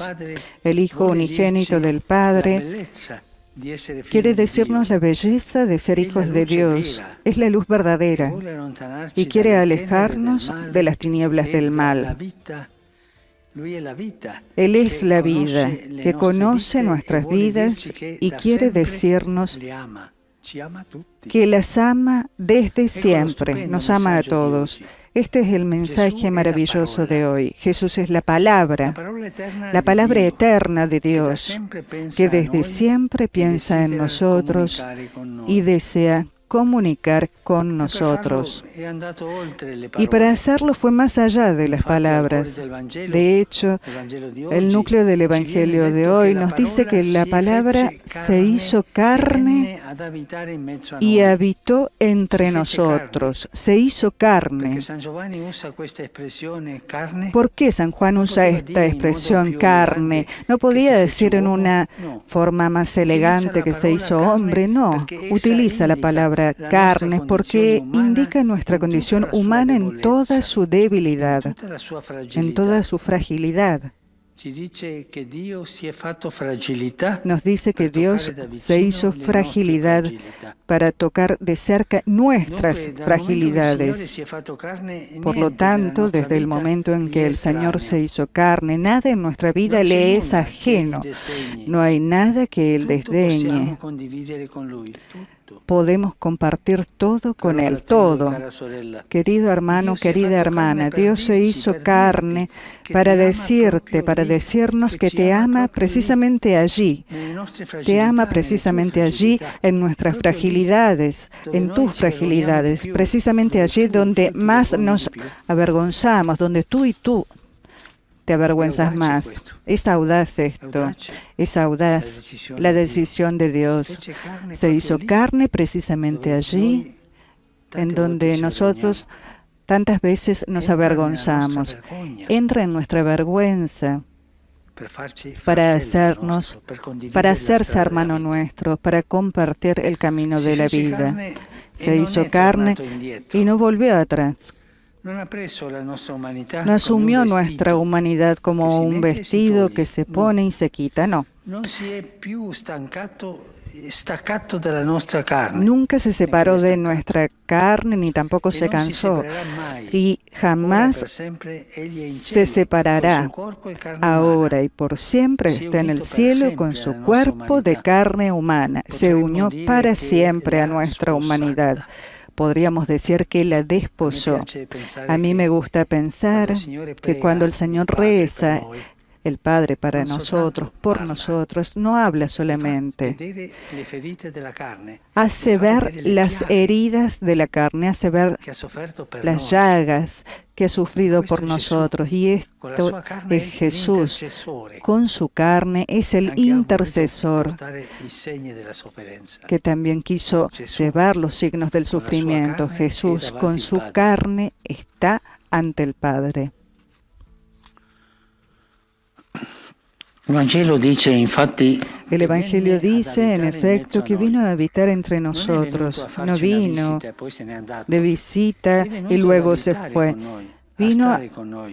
[SPEAKER 6] El Hijo unigénito del Padre quiere decirnos la belleza de ser hijos de Dios. Es la luz verdadera y quiere alejarnos de las tinieblas del mal. Él es la vida, que conoce nuestras vidas y quiere decirnos que las ama desde siempre, nos ama a todos. Este es el mensaje maravilloso de hoy. Jesús es la palabra eterna de Dios, que desde siempre piensa en nosotros y desea comunicar con nosotros. Y para hacerlo fue más allá de las palabras. De hecho, el núcleo del Evangelio de hoy nos dice que la palabra se hizo carne y habitó entre nosotros. Se hizo carne. ¿Por qué San Juan usa esta expresión carne? No podía decir en una forma más elegante que se hizo hombre, no. Utiliza la palabra carne porque indica nuestra condición humana en toda su debilidad, en toda su fragilidad. Nos dice que Dios se hizo fragilidad para tocar de cerca nuestras fragilidades. Por lo tanto, desde el momento en que el Señor se hizo carne, nada en nuestra vida le es ajeno. No hay nada que Él desdeñe. Podemos compartir todo con Él, todo. Querido hermano, querida hermana, Dios se hizo carne para decirte, para decirnos que te ama precisamente allí. Te ama precisamente allí en nuestras fragilidades, en tus fragilidades, precisamente allí donde más nos avergonzamos, donde tú te avergüenzas más. Es audaz esto, es audaz la decisión de Dios. Se hizo carne precisamente allí, en donde nosotros tantas veces nos avergonzamos. Entra en nuestra vergüenza para hacerse hermano nuestro, para compartir el camino de la vida. Se hizo carne y no volvió atrás. No asumió nuestra humanidad como un vestido que se pone y se quita, no. Nunca se separó de nuestra carne ni tampoco se cansó y jamás se separará. Ahora y por siempre está en el cielo con su cuerpo de carne humana. Se unió para siempre a nuestra humanidad. Podríamos decir que la desposó. A mí me gusta pensar que cuando el Señor reza, el Padre para nosotros, por nosotros, no habla solamente. Hace ver las heridas de la carne, hace ver las llagas que ha sufrido por nosotros. Y esto es Jesús. Con su carne es el intercesor que también quiso llevar los signos del sufrimiento. Jesús con su carne está ante el Padre. El Evangelio dice, en efecto, que vino a habitar entre nosotros. No vino de visita y luego se fue. Vino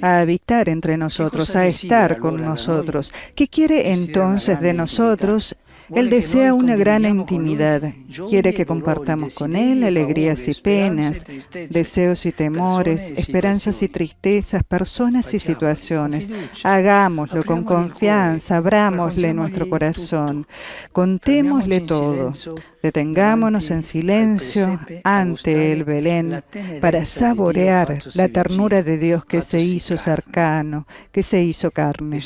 [SPEAKER 6] a habitar entre nosotros, a estar con nosotros. ¿Qué quiere entonces de nosotros? Él desea una gran intimidad. Quiere que compartamos con Él alegrías y penas, deseos y temores, esperanzas y tristezas, personas y situaciones. Hagámoslo con confianza, abrámosle nuestro corazón, contémosle todo. Detengámonos en silencio ante el Belén para saborear la ternura de Dios que se hizo cercano, que se hizo carne.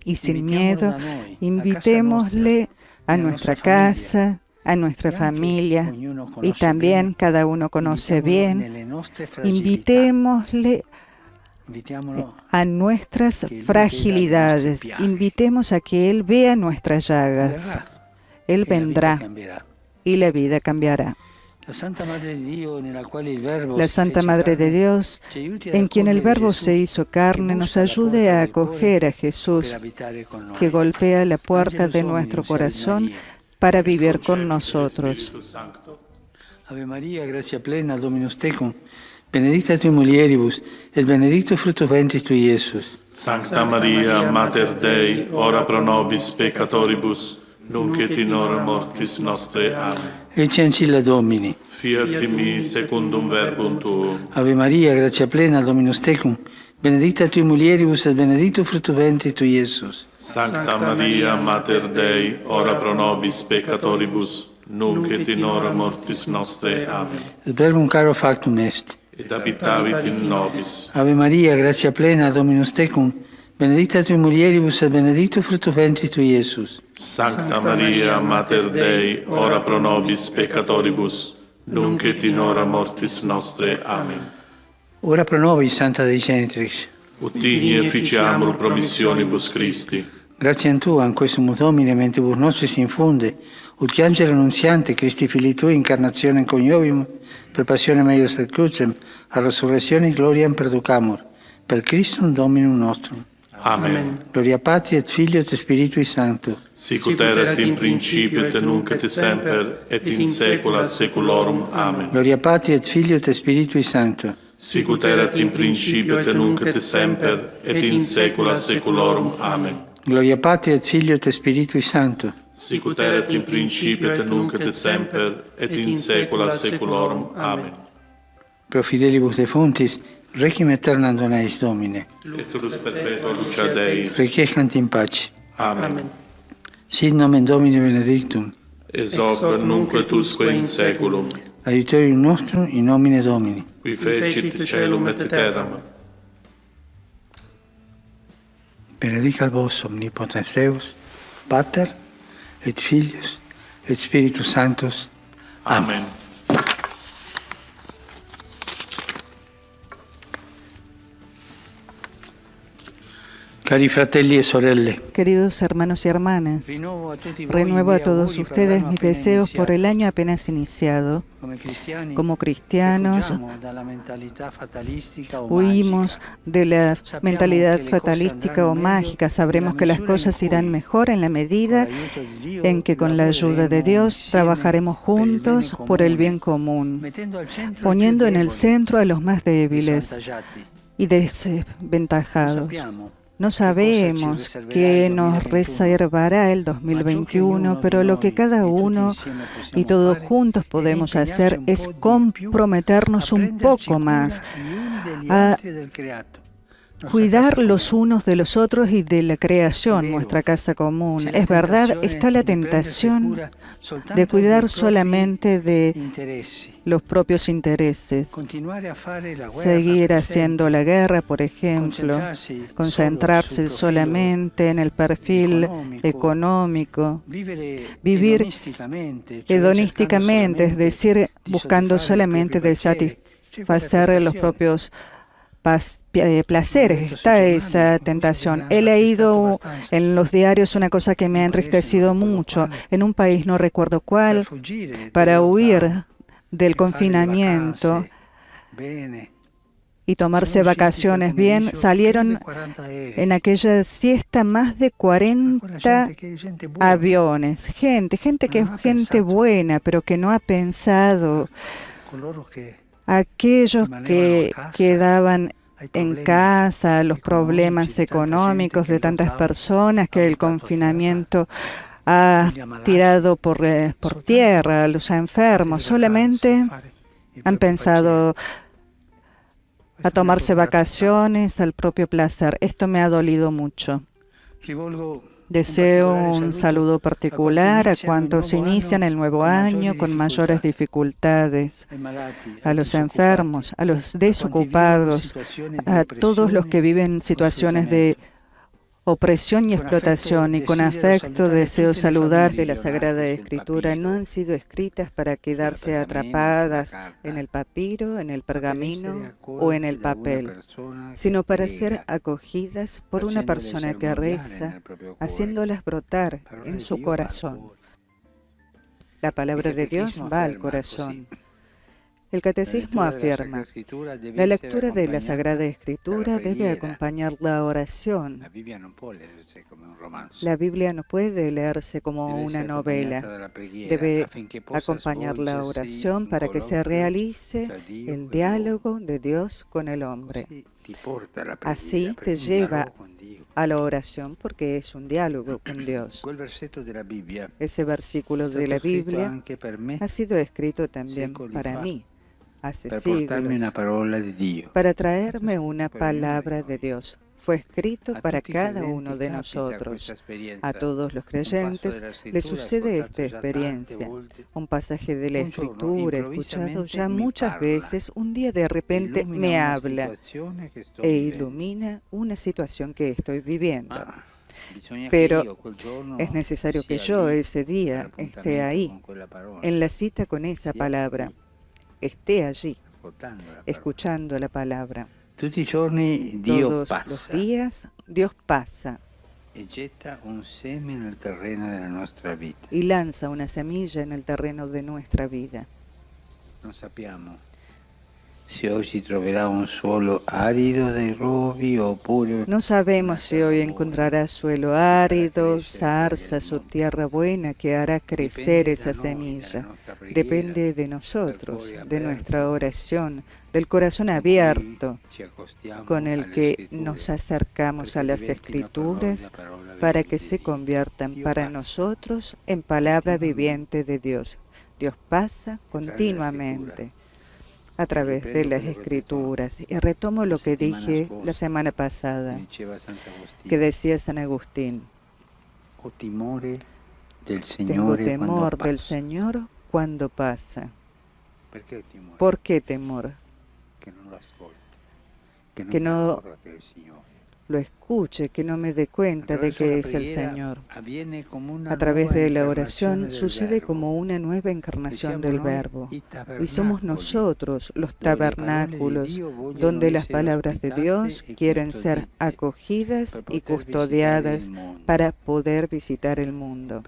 [SPEAKER 6] Y sin miedo, invitémosle a nuestra casa, a nuestra familia, y también cada uno conoce bien, invitémosle a nuestras fragilidades, invitemos a que Él vea nuestras llagas. Él vendrá y la vida cambiará. La Santa Madre de Dios, en quien el Verbo se hizo carne, nos ayude a acoger a Jesús, que golpea la puerta de nuestro corazón para vivir con nosotros.
[SPEAKER 2] Ave María, gracia plena, Dominus tecum, benedicta tui mulieribus, et benedictus fructus ventris tui, Iesus.
[SPEAKER 5] Sancta Maria, Mater Dei, ora pro nobis peccatoribus, nunc et in hora mortis nostre. Amen.
[SPEAKER 2] Ecce ancilla Domini.
[SPEAKER 5] Fiat mi secundum verbum tuum.
[SPEAKER 2] Ave Maria, gratia plena, Dominus tecum, benedicta tui mulieribus et benedictus fructus ventris tui, Iesus.
[SPEAKER 5] Sancta Maria, Mater Dei, ora pro nobis peccatoribus, nunc et in hora mortis nostre. Amen.
[SPEAKER 2] Et verbum caro factum est.
[SPEAKER 5] Et habitavit in nobis.
[SPEAKER 2] Ave Maria, gratia plena, Dominus tecum, benedicta tui mulieribus et benedictus fructus ventris tui, Iesus.
[SPEAKER 5] Sancta Maria, Mater Dei, ora pro nobis peccatoribus, nunc et in hora mortis nostre. Amen.
[SPEAKER 2] Ora pro nobis, Santa Dei Genitrix.
[SPEAKER 5] Utini efficiamur promissionibus Christi.
[SPEAKER 2] Grazie a Tu, an questum Domine, mentibus nostris infunde, ut che angelo annunziante, Christi Filii Tui, incarnazione coniovium, per passione meius et crucem, a resurrezione gloriam perducamur, per Christum Dominum nostrum.
[SPEAKER 5] Amen.
[SPEAKER 2] Gloria Patri et Filio et Spiritui Sancto.
[SPEAKER 5] Sicut erat in principio et nunc et semper et in saecula saeculorum. Amen.
[SPEAKER 2] Gloria Patri et Filio et Spiritui Sancto.
[SPEAKER 5] sic ut erat in principio et nunc et semper, et in saecula saeculorum. Amen.
[SPEAKER 2] Gloria Patri et Filio et Spiritui Sancto.
[SPEAKER 5] Sic ut erat in principio et nunc et semper, et in saecula saeculorum. Amen.
[SPEAKER 2] Pro fidelibus defunctis, requiem aeternam dona eis Domine.
[SPEAKER 5] Et turus perpetua lucia Deis.
[SPEAKER 2] Requiescant in pace.
[SPEAKER 5] Amen.
[SPEAKER 2] Sit nomen Domini benedictum.
[SPEAKER 5] Ex hoc nunc et usque in saeculum.
[SPEAKER 2] Aiuterium nostrum in nomine Domini.
[SPEAKER 5] Qui fecit caelum et terram.
[SPEAKER 2] Benedicat vos omnipotens Deus, Pater et Filius et Spiritus Sanctus.
[SPEAKER 5] Amen.
[SPEAKER 2] Cari fratelli e sorelle,
[SPEAKER 6] Queridos hermanos y hermanas, renuevo a todos ustedes mis deseos por el año apenas iniciado. Como cristianos, huimos de la mentalidad fatalística o mágica. Sabremos que las cosas irán mejor en la medida en que con la ayuda de Dios trabajaremos juntos por el bien común, poniendo en el centro a los más débiles y desventajados. No sabemos qué nos reservará el 2021, pero lo que cada uno y todos juntos podemos hacer es comprometernos un poco más a cuidar los unos de los otros y de la creación, nuestra casa común. Es verdad, está la tentación de cuidar solamente de los propios intereses, seguir haciendo la guerra, por ejemplo, concentrarse solamente en el perfil económico, vivir hedonísticamente, es decir, buscando solamente de satisfacer los propios placeres. Está esa tentación. He leído en los diarios una cosa que me ha entristecido mucho. En un país, no recuerdo cuál, para huir del confinamiento y tomarse vacaciones bien, salieron en aquella siesta más de 40 aviones. Gente que es gente buena, pero que no ha pensado. Aquellos que quedaban en casa, los problemas económicos de tantas personas que el confinamiento ha tirado por tierra, los enfermos, solamente han pensado a tomarse vacaciones, al propio placer. Esto me ha dolido mucho. Deseo un saludo particular a cuantos inician el nuevo año con mayores dificultades, a los enfermos, a los desocupados, a todos los que viven situaciones de opresión y explotación, y con afecto deseo saludar de la Sagrada Escritura. No han sido escritas para quedarse atrapadas en el papiro, en el pergamino o en el papel, sino para ser acogidas por una persona que reza, haciéndolas brotar en su corazón. La palabra de Dios va al corazón. El Catecismo afirma, la lectura de la Sagrada Escritura debe acompañar la oración. La Biblia no puede leerse como una novela. Debe acompañar la oración para que se realice el diálogo de Dios con el hombre. Así te lleva a la oración porque es un diálogo con Dios. Ese versículo de la Biblia ha sido escrito también para mí hace siglos, para traerme una palabra de Dios. Fue escrito para cada uno de nosotros. A todos los creyentes les sucede esta experiencia. Un pasaje de la Escritura, escuchado ya muchas veces, un día de repente me habla e ilumina una situación que estoy viviendo. Pero es necesario que yo ese día esté ahí, en la cita con esa palabra, esté allí, escuchando la palabra. Todos los días Dios pasa y lanza una semilla en el terreno de nuestra vida. No sabemos si hoy encontrará suelo árido, zarzas o tierra buena que hará crecer esa semilla. Depende de nosotros, de nuestra oración, del corazón abierto con el que nos acercamos a las Escrituras para que se conviertan para nosotros en palabra viviente de Dios. Dios pasa continuamente a través de las Escrituras. Y retomo lo que dije la semana pasada, que decía San Agustín. Tengo temor del Señor cuando pasa. ¿Por qué temor? Que no lo escuche, que no me dé cuenta de que es el Señor. A través de la oración sucede como una nueva encarnación del Verbo. Y somos nosotros los tabernáculos donde las palabras de Dios quieren ser acogidas y custodiadas para poder visitar el mundo.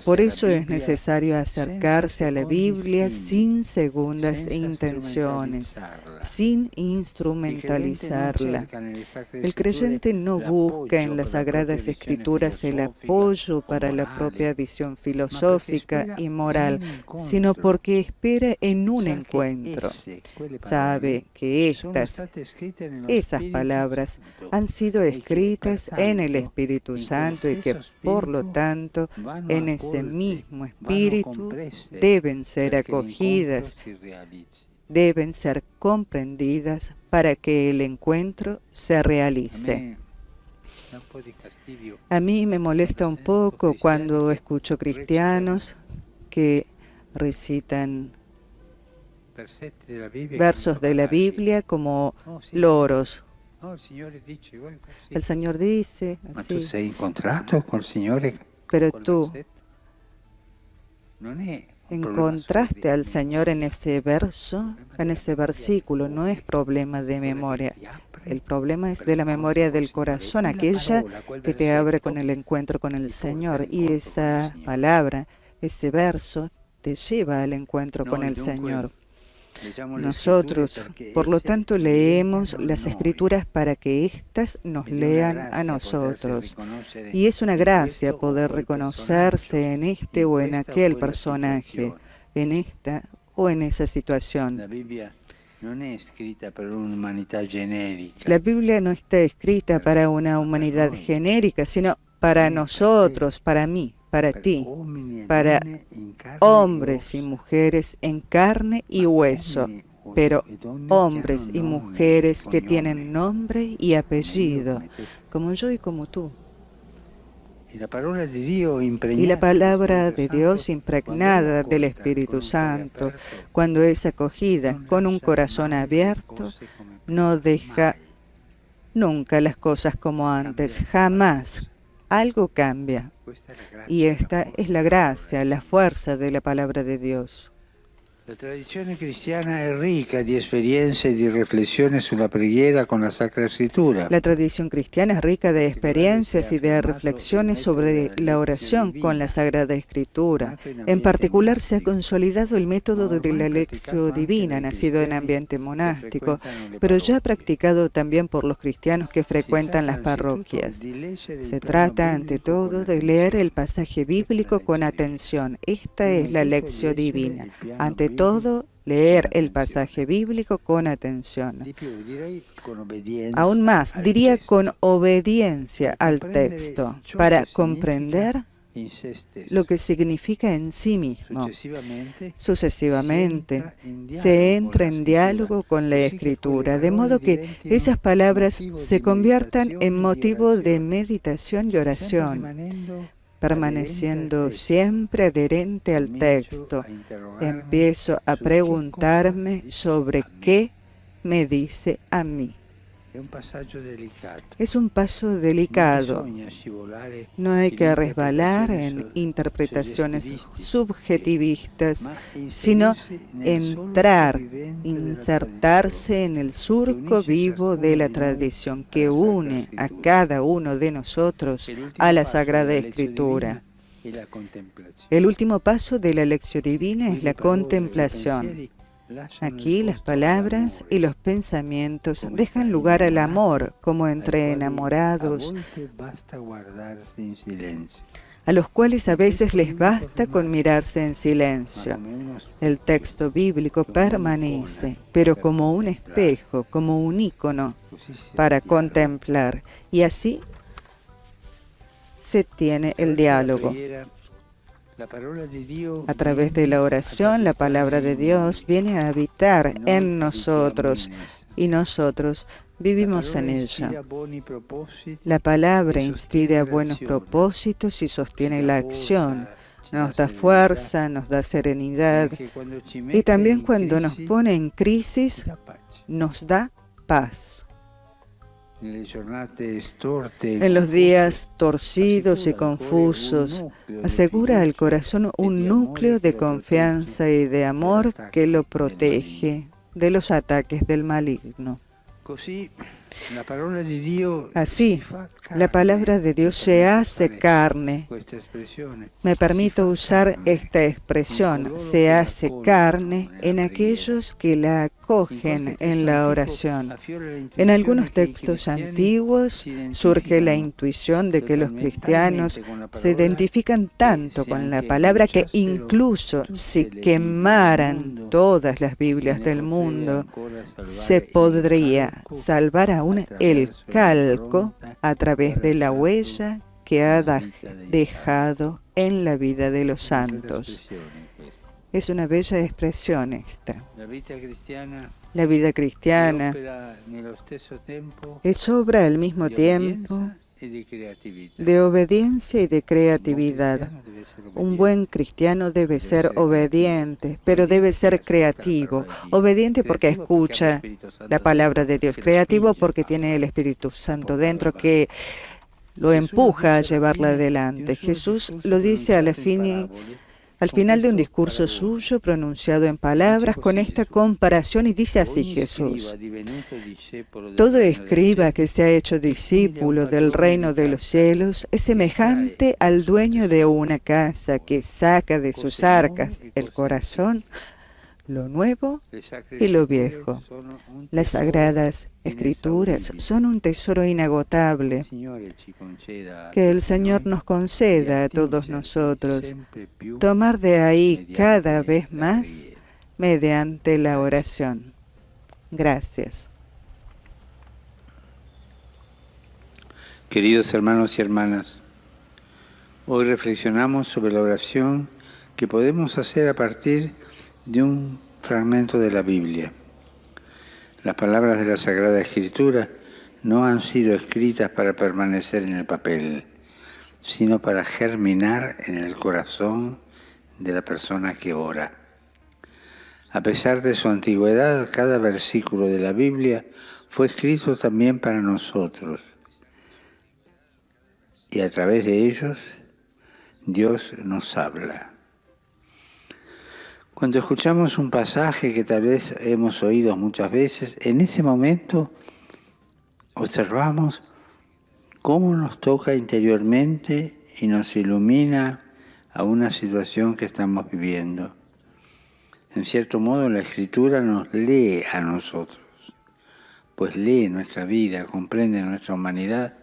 [SPEAKER 6] Por eso es necesario acercarse a la Biblia sin segundas intenciones, sin instrumentalizarla. El creyente no busca en las Sagradas Escrituras el apoyo para la propia visión filosófica y moral, sino porque espera en un encuentro. Sabe que esas palabras han sido escritas en el Espíritu Santo y que, por lo tanto, en ese mismo Espíritu deben ser acogidas, deben ser comprendidas para que el encuentro se realice. A mí me molesta un poco cuando escucho cristianos que recitan versos de la Biblia como loros. El Señor dice así. Pero tú encontraste al Señor en ese verso, en ese versículo. No es problema de memoria. El problema es de la memoria del corazón, aquella que te abre con el encuentro con el Señor. Y esa palabra, ese verso, te lleva al encuentro con el Señor. Nosotros, por lo tanto, leemos las Escrituras para que éstas nos lean a nosotros. Y es una gracia poder reconocerse en este o en aquel personaje, en esta o en esa situación. La Biblia no está escrita para una humanidad genérica, sino para nosotros, para mí, para ti, para hombres y mujeres en carne y hueso, pero hombres y mujeres que tienen nombre y apellido, como yo y como tú. Y la palabra de Dios impregnada del Espíritu Santo, cuando es acogida con un corazón abierto, no deja nunca las cosas como antes, jamás. Algo cambia. Y esta es la gracia, la fuerza de la palabra de Dios.
[SPEAKER 2] La tradizione cristiana è ricca di esperienze e di riflessioni sulla preghiera con la Sacra Escritura.
[SPEAKER 6] La tradición cristiana es rica de experiencias y de reflexiones sobre la oración con la Sagrada Escritura. En particular, se ha consolidado el método de la Lectio Divina, nacido en ambiente monástico, pero ya practicado también por los cristianos que frecuentan las parroquias. Se trata, ante todo, de leer el pasaje bíblico con atención. Esta es la Lectio Divina. Ante todo, leer el pasaje bíblico con atención. Aún más, diría con obediencia al texto, para comprender lo que significa en sí mismo. Sucesivamente, se entra en diálogo con la Escritura, de modo que esas palabras se conviertan en motivo de meditación y oración. Permaneciendo siempre adherente al texto, empiezo a preguntarme sobre qué me dice a mí. Es un paso delicado. No hay que resbalar en interpretaciones subjetivistas, sino entrar, insertarse en el surco vivo de la tradición que une a cada uno de nosotros a la Sagrada Escritura. El último paso de la Lectio Divina es la contemplación. Aquí las palabras y los pensamientos dejan lugar al amor como entre enamorados, a los cuales a veces les basta con mirarse en silencio. El texto bíblico permanece, pero como un espejo, como un ícono para contemplar, y así se tiene el diálogo. A través de la oración, la palabra de Dios viene a habitar en nosotros y nosotros vivimos en ella. La palabra inspira buenos propósitos y sostiene la acción. Nos da fuerza, nos da serenidad y también cuando nos pone en crisis, nos da paz. En los días torcidos y confusos, asegura al corazón un núcleo de confianza y de amor que lo protege de los ataques del maligno. Así, la palabra de Dios se hace carne. Me permito usar esta expresión, se hace carne en aquellos que la acogen en la oración. En algunos textos antiguos surge la intuición de que los cristianos se identifican tanto con la palabra que incluso si quemaran todas las Biblias del mundo, se podría salvar aún el calco a través de la huella que ha dejado en la vida de los santos. Es una bella expresión esta. La vida cristiana es obra al mismo tiempo de obediencia y de creatividad. Un buen cristiano debe ser obediente, pero debe ser creativo. Obediente porque escucha la palabra de Dios. Creativo porque tiene el Espíritu Santo dentro que lo empuja a llevarla adelante. Jesús lo dice al final de un discurso suyo pronunciado en palabras con esta comparación y dice así Jesús: todo escriba que se ha hecho discípulo del reino de los cielos es semejante al dueño de una casa que saca de sus arcas el corazón, lo nuevo y lo viejo. Las sagradas escrituras son un tesoro inagotable que el Señor nos conceda a todos nosotros, tomar de ahí cada vez más mediante la oración. Gracias.
[SPEAKER 7] Queridos hermanos y hermanas, hoy reflexionamos sobre la oración que podemos hacer a partir de un fragmento de la Biblia. Las palabras de la Sagrada Escritura no han sido escritas para permanecer en el papel, sino para germinar en el corazón de la persona que ora. A pesar de su antigüedad, cada versículo de la Biblia fue escrito también para nosotros, y a través de ellos Dios nos habla. Cuando escuchamos un pasaje que tal vez hemos oído muchas veces, en ese momento observamos cómo nos toca interiormente y nos ilumina a una situación que estamos viviendo. En cierto modo, la Escritura nos lee a nosotros, pues lee nuestra vida, comprende nuestra humanidad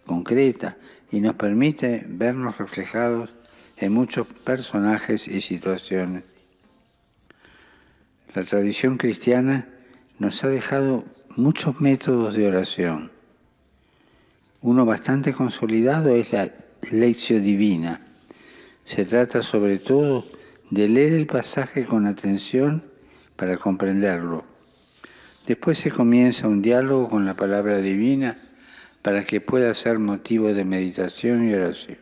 [SPEAKER 7] concreta y nos permite vernos reflejados en muchos personajes y situaciones. La tradición cristiana nos ha dejado muchos métodos de oración. Uno bastante consolidado es la Lectio Divina. Se trata sobre todo de leer el pasaje con atención para comprenderlo. Después se comienza un diálogo con la palabra divina para que pueda ser motivo de meditación y oración.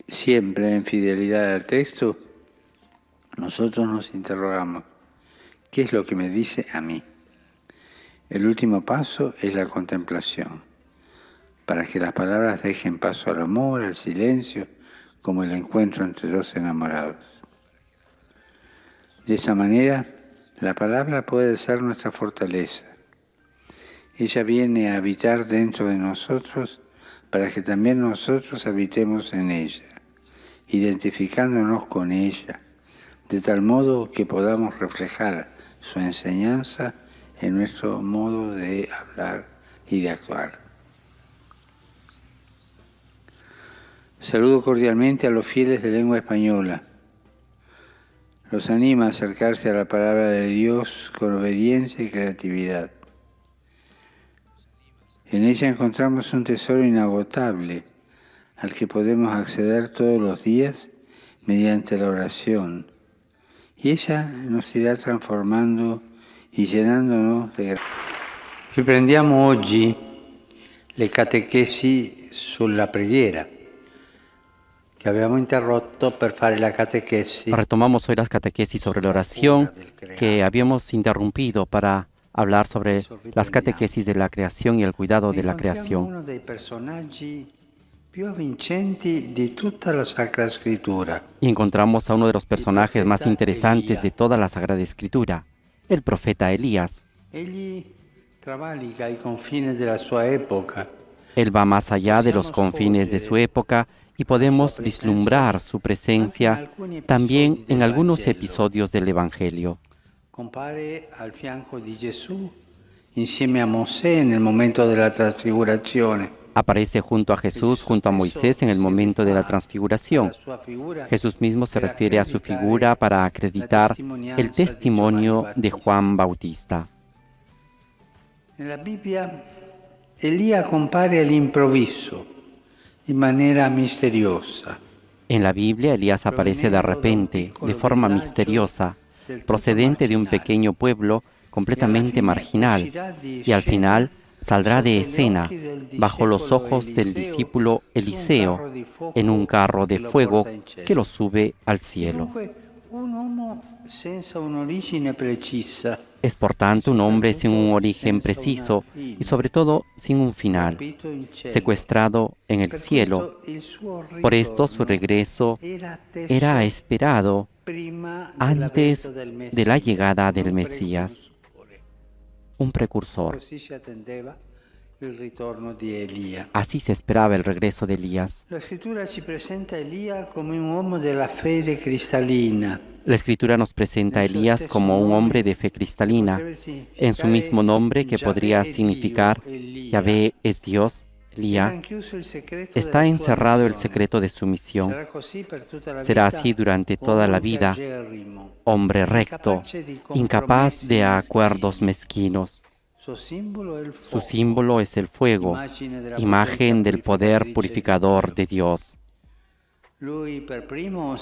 [SPEAKER 7] Siempre en fidelidad al texto, nosotros nos interrogamos, ¿qué es lo que me dice a mí? El último paso es la contemplación, para que las palabras dejen paso al amor, al silencio, como el encuentro entre dos enamorados. De esa manera, la palabra puede ser nuestra fortaleza. Ella viene a habitar dentro de nosotros para que también nosotros habitemos en ella, identificándonos con ella, de tal modo que podamos reflejar su enseñanza en nuestro modo de hablar y de actuar. Saludo cordialmente a los fieles de lengua española. Los anima a acercarse a la palabra de Dios con obediencia y creatividad. En ella encontramos un tesoro inagotable al que podemos acceder todos los días mediante la oración. Y ella nos irá transformando y llenándonos de gracia.
[SPEAKER 2] Riprendiamo oggi le catechesi sulla preghiera, que habíamos interrotto per fare la catechesi.
[SPEAKER 8] Retomamos hoy las catequesis sobre la oración que habíamos interrumpido para hablar sobre las catequesis de la creación y el cuidado de la creación.
[SPEAKER 2] Uno dei personaggi più avvincenti di tutta la Sacra Scrittura.
[SPEAKER 8] Y encontramos a uno de los personajes más interesantes de toda la Sagrada Escritura, el profeta Elías.
[SPEAKER 2] Egli travalica i confini della sua epoca.
[SPEAKER 8] Él va más allá de los confines de su época y podemos vislumbrar su presencia también en algunos episodios del Evangelio.
[SPEAKER 2] Compare al fianco di Gesù insieme a Mosè nel momento della trasfigurazione.
[SPEAKER 8] Aparece junto a Jesús, junto a Moisés en el momento de la transfiguración. Jesús mismo se refiere a su figura para acreditar el testimonio de Juan Bautista.
[SPEAKER 2] En la Biblia, Elías compare all'improvviso, in maniera misteriosa.
[SPEAKER 8] En la Biblia, Elías aparece de repente, de forma misteriosa, procedente de un pequeño pueblo completamente marginal, y al final saldrá de escena bajo los ojos del discípulo Eliseo en un carro de fuego que lo sube al cielo. Es por tanto un hombre sin un origen preciso y sobre todo sin un final, secuestrado en el cielo. Por esto su regreso era esperado antes de la llegada del Mesías, un precursor. Así se esperaba el regreso de Elías.
[SPEAKER 2] La Escritura ci presenta Elia come un uomo della fede cristalina.
[SPEAKER 8] La Escritura nos presenta a Elías como un hombre de fe cristalina, en su mismo nombre que podría significar Yahvé es Dios. Elías está encerrado el secreto de su misión. Será así durante toda la vida, hombre recto, incapaz de acuerdos mezquinos. Su símbolo es el fuego, imagen del poder purificador de Dios. Él primero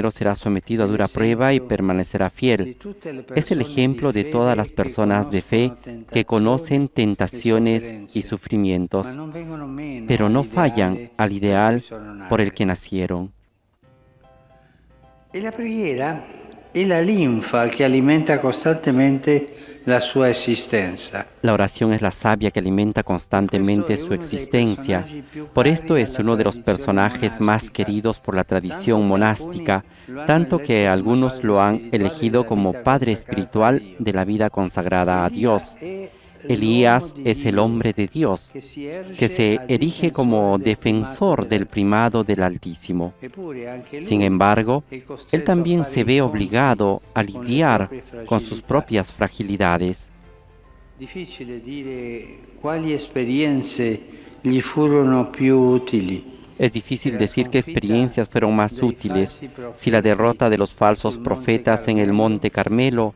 [SPEAKER 8] será sometido a dura prueba y permanecerá fiel. Es el ejemplo de todas las personas de fe que conocen tentaciones y sufrimientos, pero no fallan al ideal por el que nacieron.
[SPEAKER 2] E la preghiera è la linfa che alimenta costantemente la sua esistenza.
[SPEAKER 8] La oración es la savia que alimenta constantemente su existencia. Por esto es uno de los personajes más queridos por la tradición monástica, tanto que algunos lo han elegido como padre espiritual de la vida consagrada a Dios. Elías es el hombre de Dios, que se erige como defensor del primado del Altísimo. Sin embargo, él también se ve obligado a lidiar con sus propias fragilidades.
[SPEAKER 2] Difficile dire quali esperienze gli furono più utili.
[SPEAKER 8] Es difícil decir qué experiencias fueron más útiles, si la derrota de los falsos profetas en el Monte Carmelo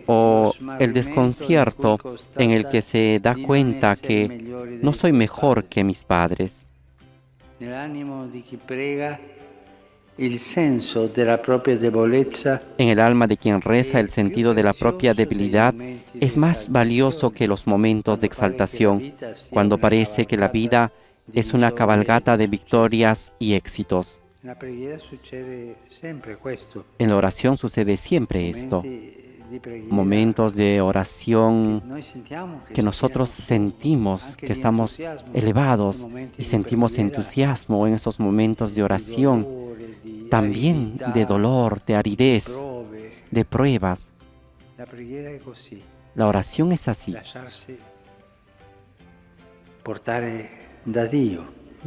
[SPEAKER 8] o el desconcierto en el que se da cuenta que no soy mejor que mis padres. En el alma de quien reza, el sentido de la propia debilidad es más valioso que los momentos de exaltación, cuando parece que la vida es una cabalgata de victorias y éxitos. En la oración sucede siempre esto. Momentos de oración que nosotros sentimos que estamos elevados y sentimos entusiasmo en esos momentos de oración, también de dolor, de aridez, de pruebas. La oración es así.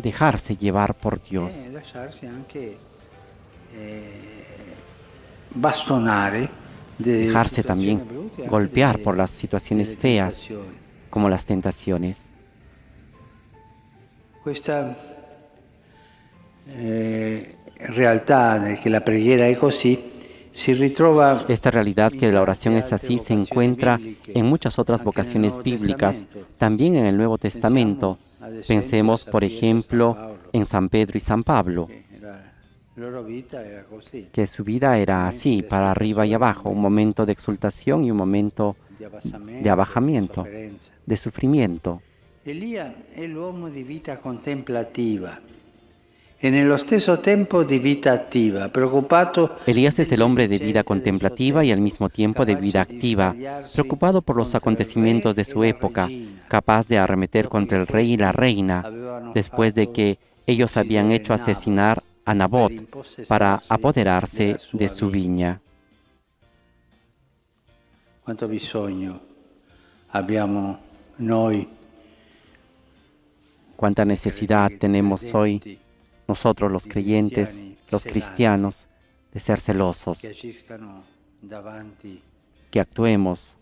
[SPEAKER 8] dejarse llevar por Dios.
[SPEAKER 7] Lasciarsi anche bastonare
[SPEAKER 8] Dejarse también golpear por las situaciones feas, como las tentaciones.
[SPEAKER 7] Questa realtà che la preghiera è così si ritrova.
[SPEAKER 8] Esta realidad que la oración es así se encuentra en muchas otras vocaciones bíblicas, también en el Nuevo Testamento. Pensemos, por ejemplo, en San Pedro y San Pablo, que su vida era así, para arriba y abajo, un momento de exultación y un momento de abajamiento, de sufrimiento.
[SPEAKER 7] Elia è l'uomo di vita contemplativa e nello stesso tempo di vita attiva, preoccupato.
[SPEAKER 8] Elías es el hombre de vida contemplativa y al mismo tiempo de vida activa, preocupado por los acontecimientos de su época, capaz de arremeter contra el rey y la reina, después de que ellos habían hecho asesinar a Nabot para apoderarse de su viña.
[SPEAKER 7] Quanto bisogno abbiamo noi,
[SPEAKER 8] Cuánta necesidad tenemos hoy, nosotros los creyentes, los cristianos, de ser celosos,
[SPEAKER 7] che agiscano davanti
[SPEAKER 8] que actuemos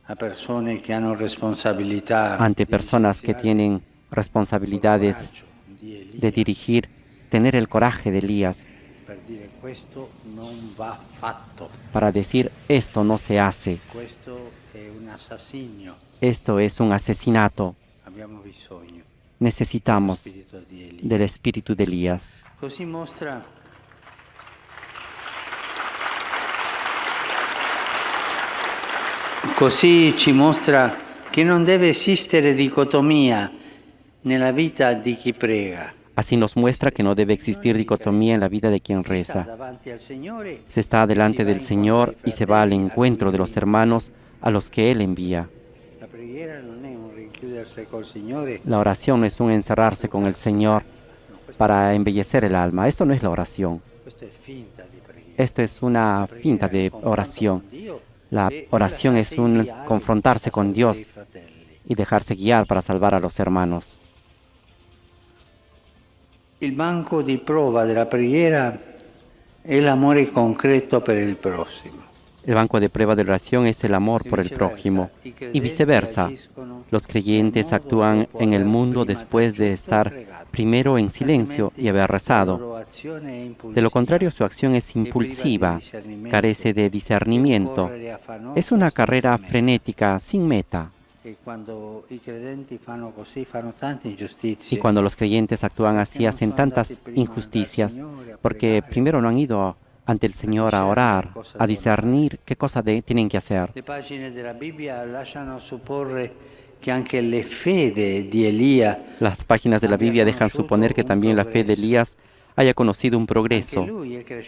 [SPEAKER 7] a persone che hanno responsabilità
[SPEAKER 8] ante personas que tienen responsabilidades de dirigir, tener el coraje de Elías
[SPEAKER 7] per dire questo non va fatto,
[SPEAKER 8] para decir esto no se hace,
[SPEAKER 7] questo è un assassinio.
[SPEAKER 8] esto es un asesinato.
[SPEAKER 7] Abbiamo bisogno
[SPEAKER 8] Necesitamos
[SPEAKER 7] spirito di Elia.
[SPEAKER 8] del espíritu de Elías.
[SPEAKER 7] Così mostra Così ci mostra che non deve esistere dicotomia nella vita di chi prega.
[SPEAKER 8] Así nos muestra que no debe existir dicotomía en la vida de quien reza.
[SPEAKER 7] Davanti al Signore,
[SPEAKER 8] Se está delante del Señor y se va al encuentro de los hermanos a los que Él envía.
[SPEAKER 7] la preghiera non è un rinchiudersi col Signore,
[SPEAKER 8] La oración no es un encerrarse con el Señor para embellecer el alma. Esto no es la oración.
[SPEAKER 7] questo è finta di preghiera.
[SPEAKER 8] Esto es una finta de oración. La oración es un confrontarse con Dios y dejarse guiar para salvar a los hermanos.
[SPEAKER 7] Il banco di prova della preghiera è l'amore concreto per il prossimo.
[SPEAKER 8] El banco de prueba de oración es el amor por el prójimo. Y viceversa, los creyentes actúan en el mundo después de estar primero en silencio y haber rezado. De lo contrario, su acción es impulsiva, carece de discernimiento. Es una carrera frenética, sin meta.
[SPEAKER 7] E quando i credenti fanno così, fanno tante ingiustizie.
[SPEAKER 8] Y cuando los creyentes actúan así, hacen tantas injusticias, porque primero no han ido ante el Señor a orar, a discernir qué cosa tienen que hacer.
[SPEAKER 7] Le pagine della Bibbia lasciano supporre che anche le fede di Elia,
[SPEAKER 8] Las páginas de la Biblia dejan suponer que también la fe de Elías haya conocido un progreso.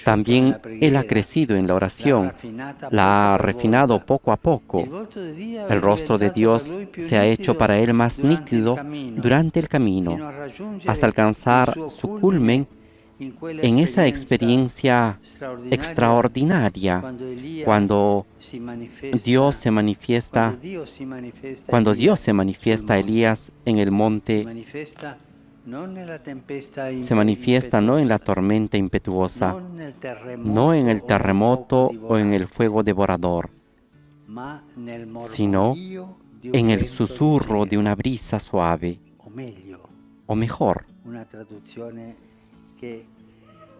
[SPEAKER 8] También él ha crecido en la oración, la ha refinado poco a poco. El rostro de Dios se ha hecho para él más nítido durante el camino, hasta alcanzar su culmen en esa experiencia extraordinaria cuando Dios se manifiesta a Elías en el monte. Se manifiesta no en la tormenta impetuosa, no en el terremoto o en el fuego devorador, sino en el susurro de una brisa suave, o mejor,
[SPEAKER 7] una traduzione che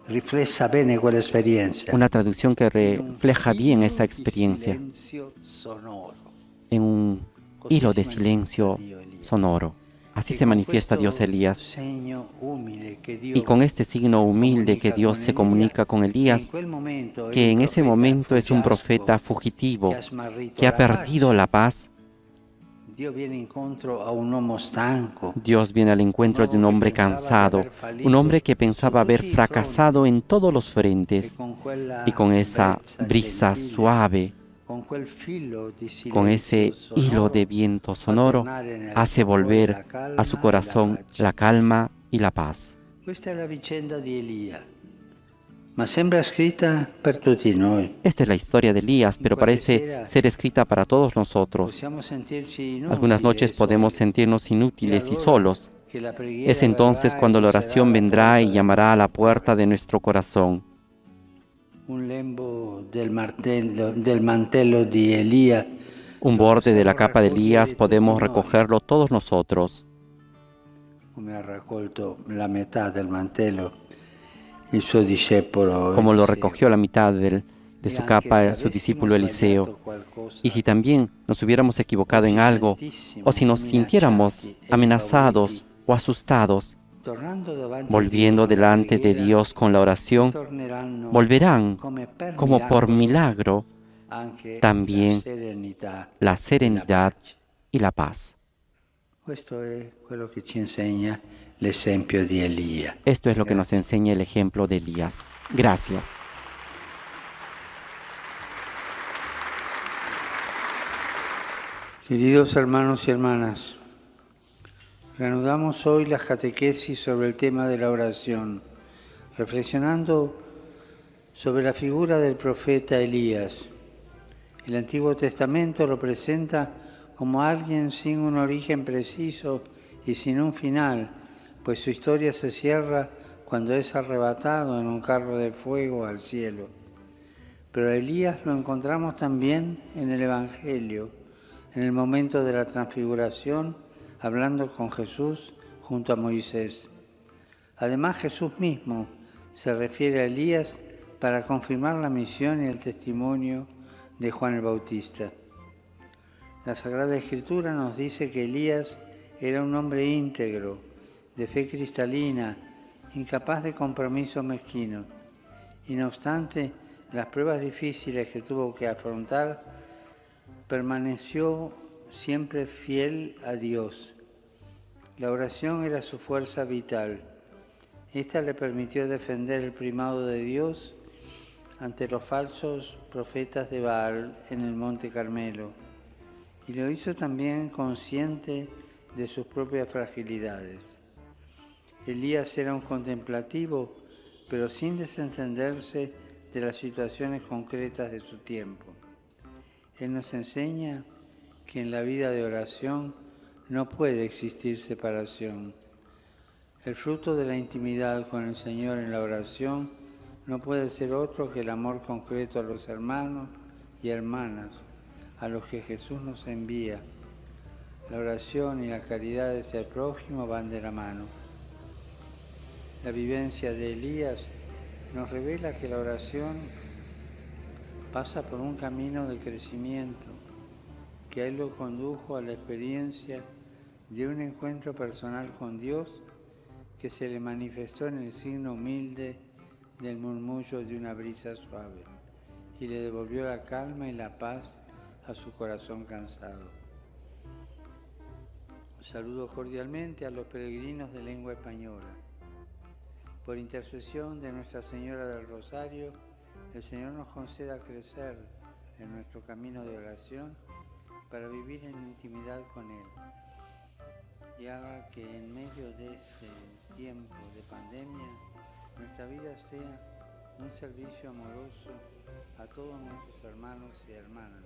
[SPEAKER 7] riflessa bene quell'esperienza.
[SPEAKER 8] una traducción que refleja bien esa experiencia, en un hilo de silencio sonoro. Así se manifiesta Dios a Elías. Y con este signo humilde que Dios se comunica con Elías, que en ese momento es un profeta fugitivo, que ha perdido la paz,
[SPEAKER 7] Dios
[SPEAKER 8] viene al encuentro de un hombre cansado, un hombre que pensaba haber fracasado en todos los frentes, y con esa brisa suave, con ese hilo de viento sonoro, hace volver a su corazón la calma y la paz.
[SPEAKER 7] Questa è la vicenda di Elia, ma sembra scritta per tutti noi.
[SPEAKER 8] Esta es la historia de Elías, pero parece ser escrita para todos nosotros.
[SPEAKER 7] Possiamo sentirci inutili
[SPEAKER 8] Algunas noches podemos sentirnos inútiles y solos, Es entonces cuando la oración vendrá y llamará a la puerta de nuestro corazón.
[SPEAKER 7] Un lembo del mantello di Elia.
[SPEAKER 8] Un borde de la capa de Elías podemos recogerlo todos nosotros.
[SPEAKER 7] Come ha raccolto la metà del mantello il suo discepolo
[SPEAKER 8] Como lo
[SPEAKER 7] Eliseo.
[SPEAKER 8] recogió la mitad de su capa su discípulo Eliseo. Y si también nos hubiéramos equivocado en algo, o si nos sintiéramos amenazados o asustados, volviendo delante de Dios con la oración, volverán, como por milagro, también la serenidad y la paz.
[SPEAKER 7] Questo è quello che ci insegna l'esempio di Elia.
[SPEAKER 8] Esto es lo que nos enseña el ejemplo de Elías. Gracias.
[SPEAKER 7] Queridos hermanos y hermanas, reanudamos hoy las catequesis sobre el tema de la oración, reflexionando sobre la figura del profeta Elías. El Antiguo Testamento lo presenta como alguien sin un origen preciso y sin un final, pues su historia se cierra cuando es arrebatado en un carro de fuego al cielo. Pero a Elías lo encontramos también en el Evangelio, en el momento de la transfiguración, hablando con Jesús junto a Moisés. Además, Jesús mismo se refiere a Elías para confirmar la misión y el testimonio de Juan el Bautista. La Sagrada Escritura nos dice que Elías era un hombre íntegro, de fe cristalina, incapaz de compromisos mezquinos. Y no obstante las pruebas difíciles que tuvo que afrontar, permaneció siempre fiel a Dios. La oración era su fuerza vital. Esta le permitió defender el primado de Dios ante los falsos profetas de Baal en el Monte Carmelo. Y lo hizo también consciente de sus propias fragilidades. Elías era un contemplativo, pero sin desentenderse de las situaciones concretas de su tiempo. Él nos enseña que en la vida de oración no puede existir separación. El fruto de la intimidad con el Señor en la oración no puede ser otro que el amor concreto a los hermanos y hermanas, a los que Jesús nos envía. La oración y la caridad hacia el prójimo van de la mano. La vivencia de Elías nos revela que la oración pasa por un camino de crecimiento, que a él lo condujo a la experiencia de un encuentro personal con Dios que se le manifestó en el signo humilde del murmullo de una brisa suave y le devolvió la calma y la paz a su corazón cansado. Saludo cordialmente a los peregrinos de lengua española. Por intercesión de Nuestra Señora del Rosario, el Señor nos conceda crecer en nuestro camino de oración para vivir en intimidad con Él y haga que en medio de este tiempo de pandemia nuestra vida sea un servicio amoroso a todos nuestros hermanos y hermanas,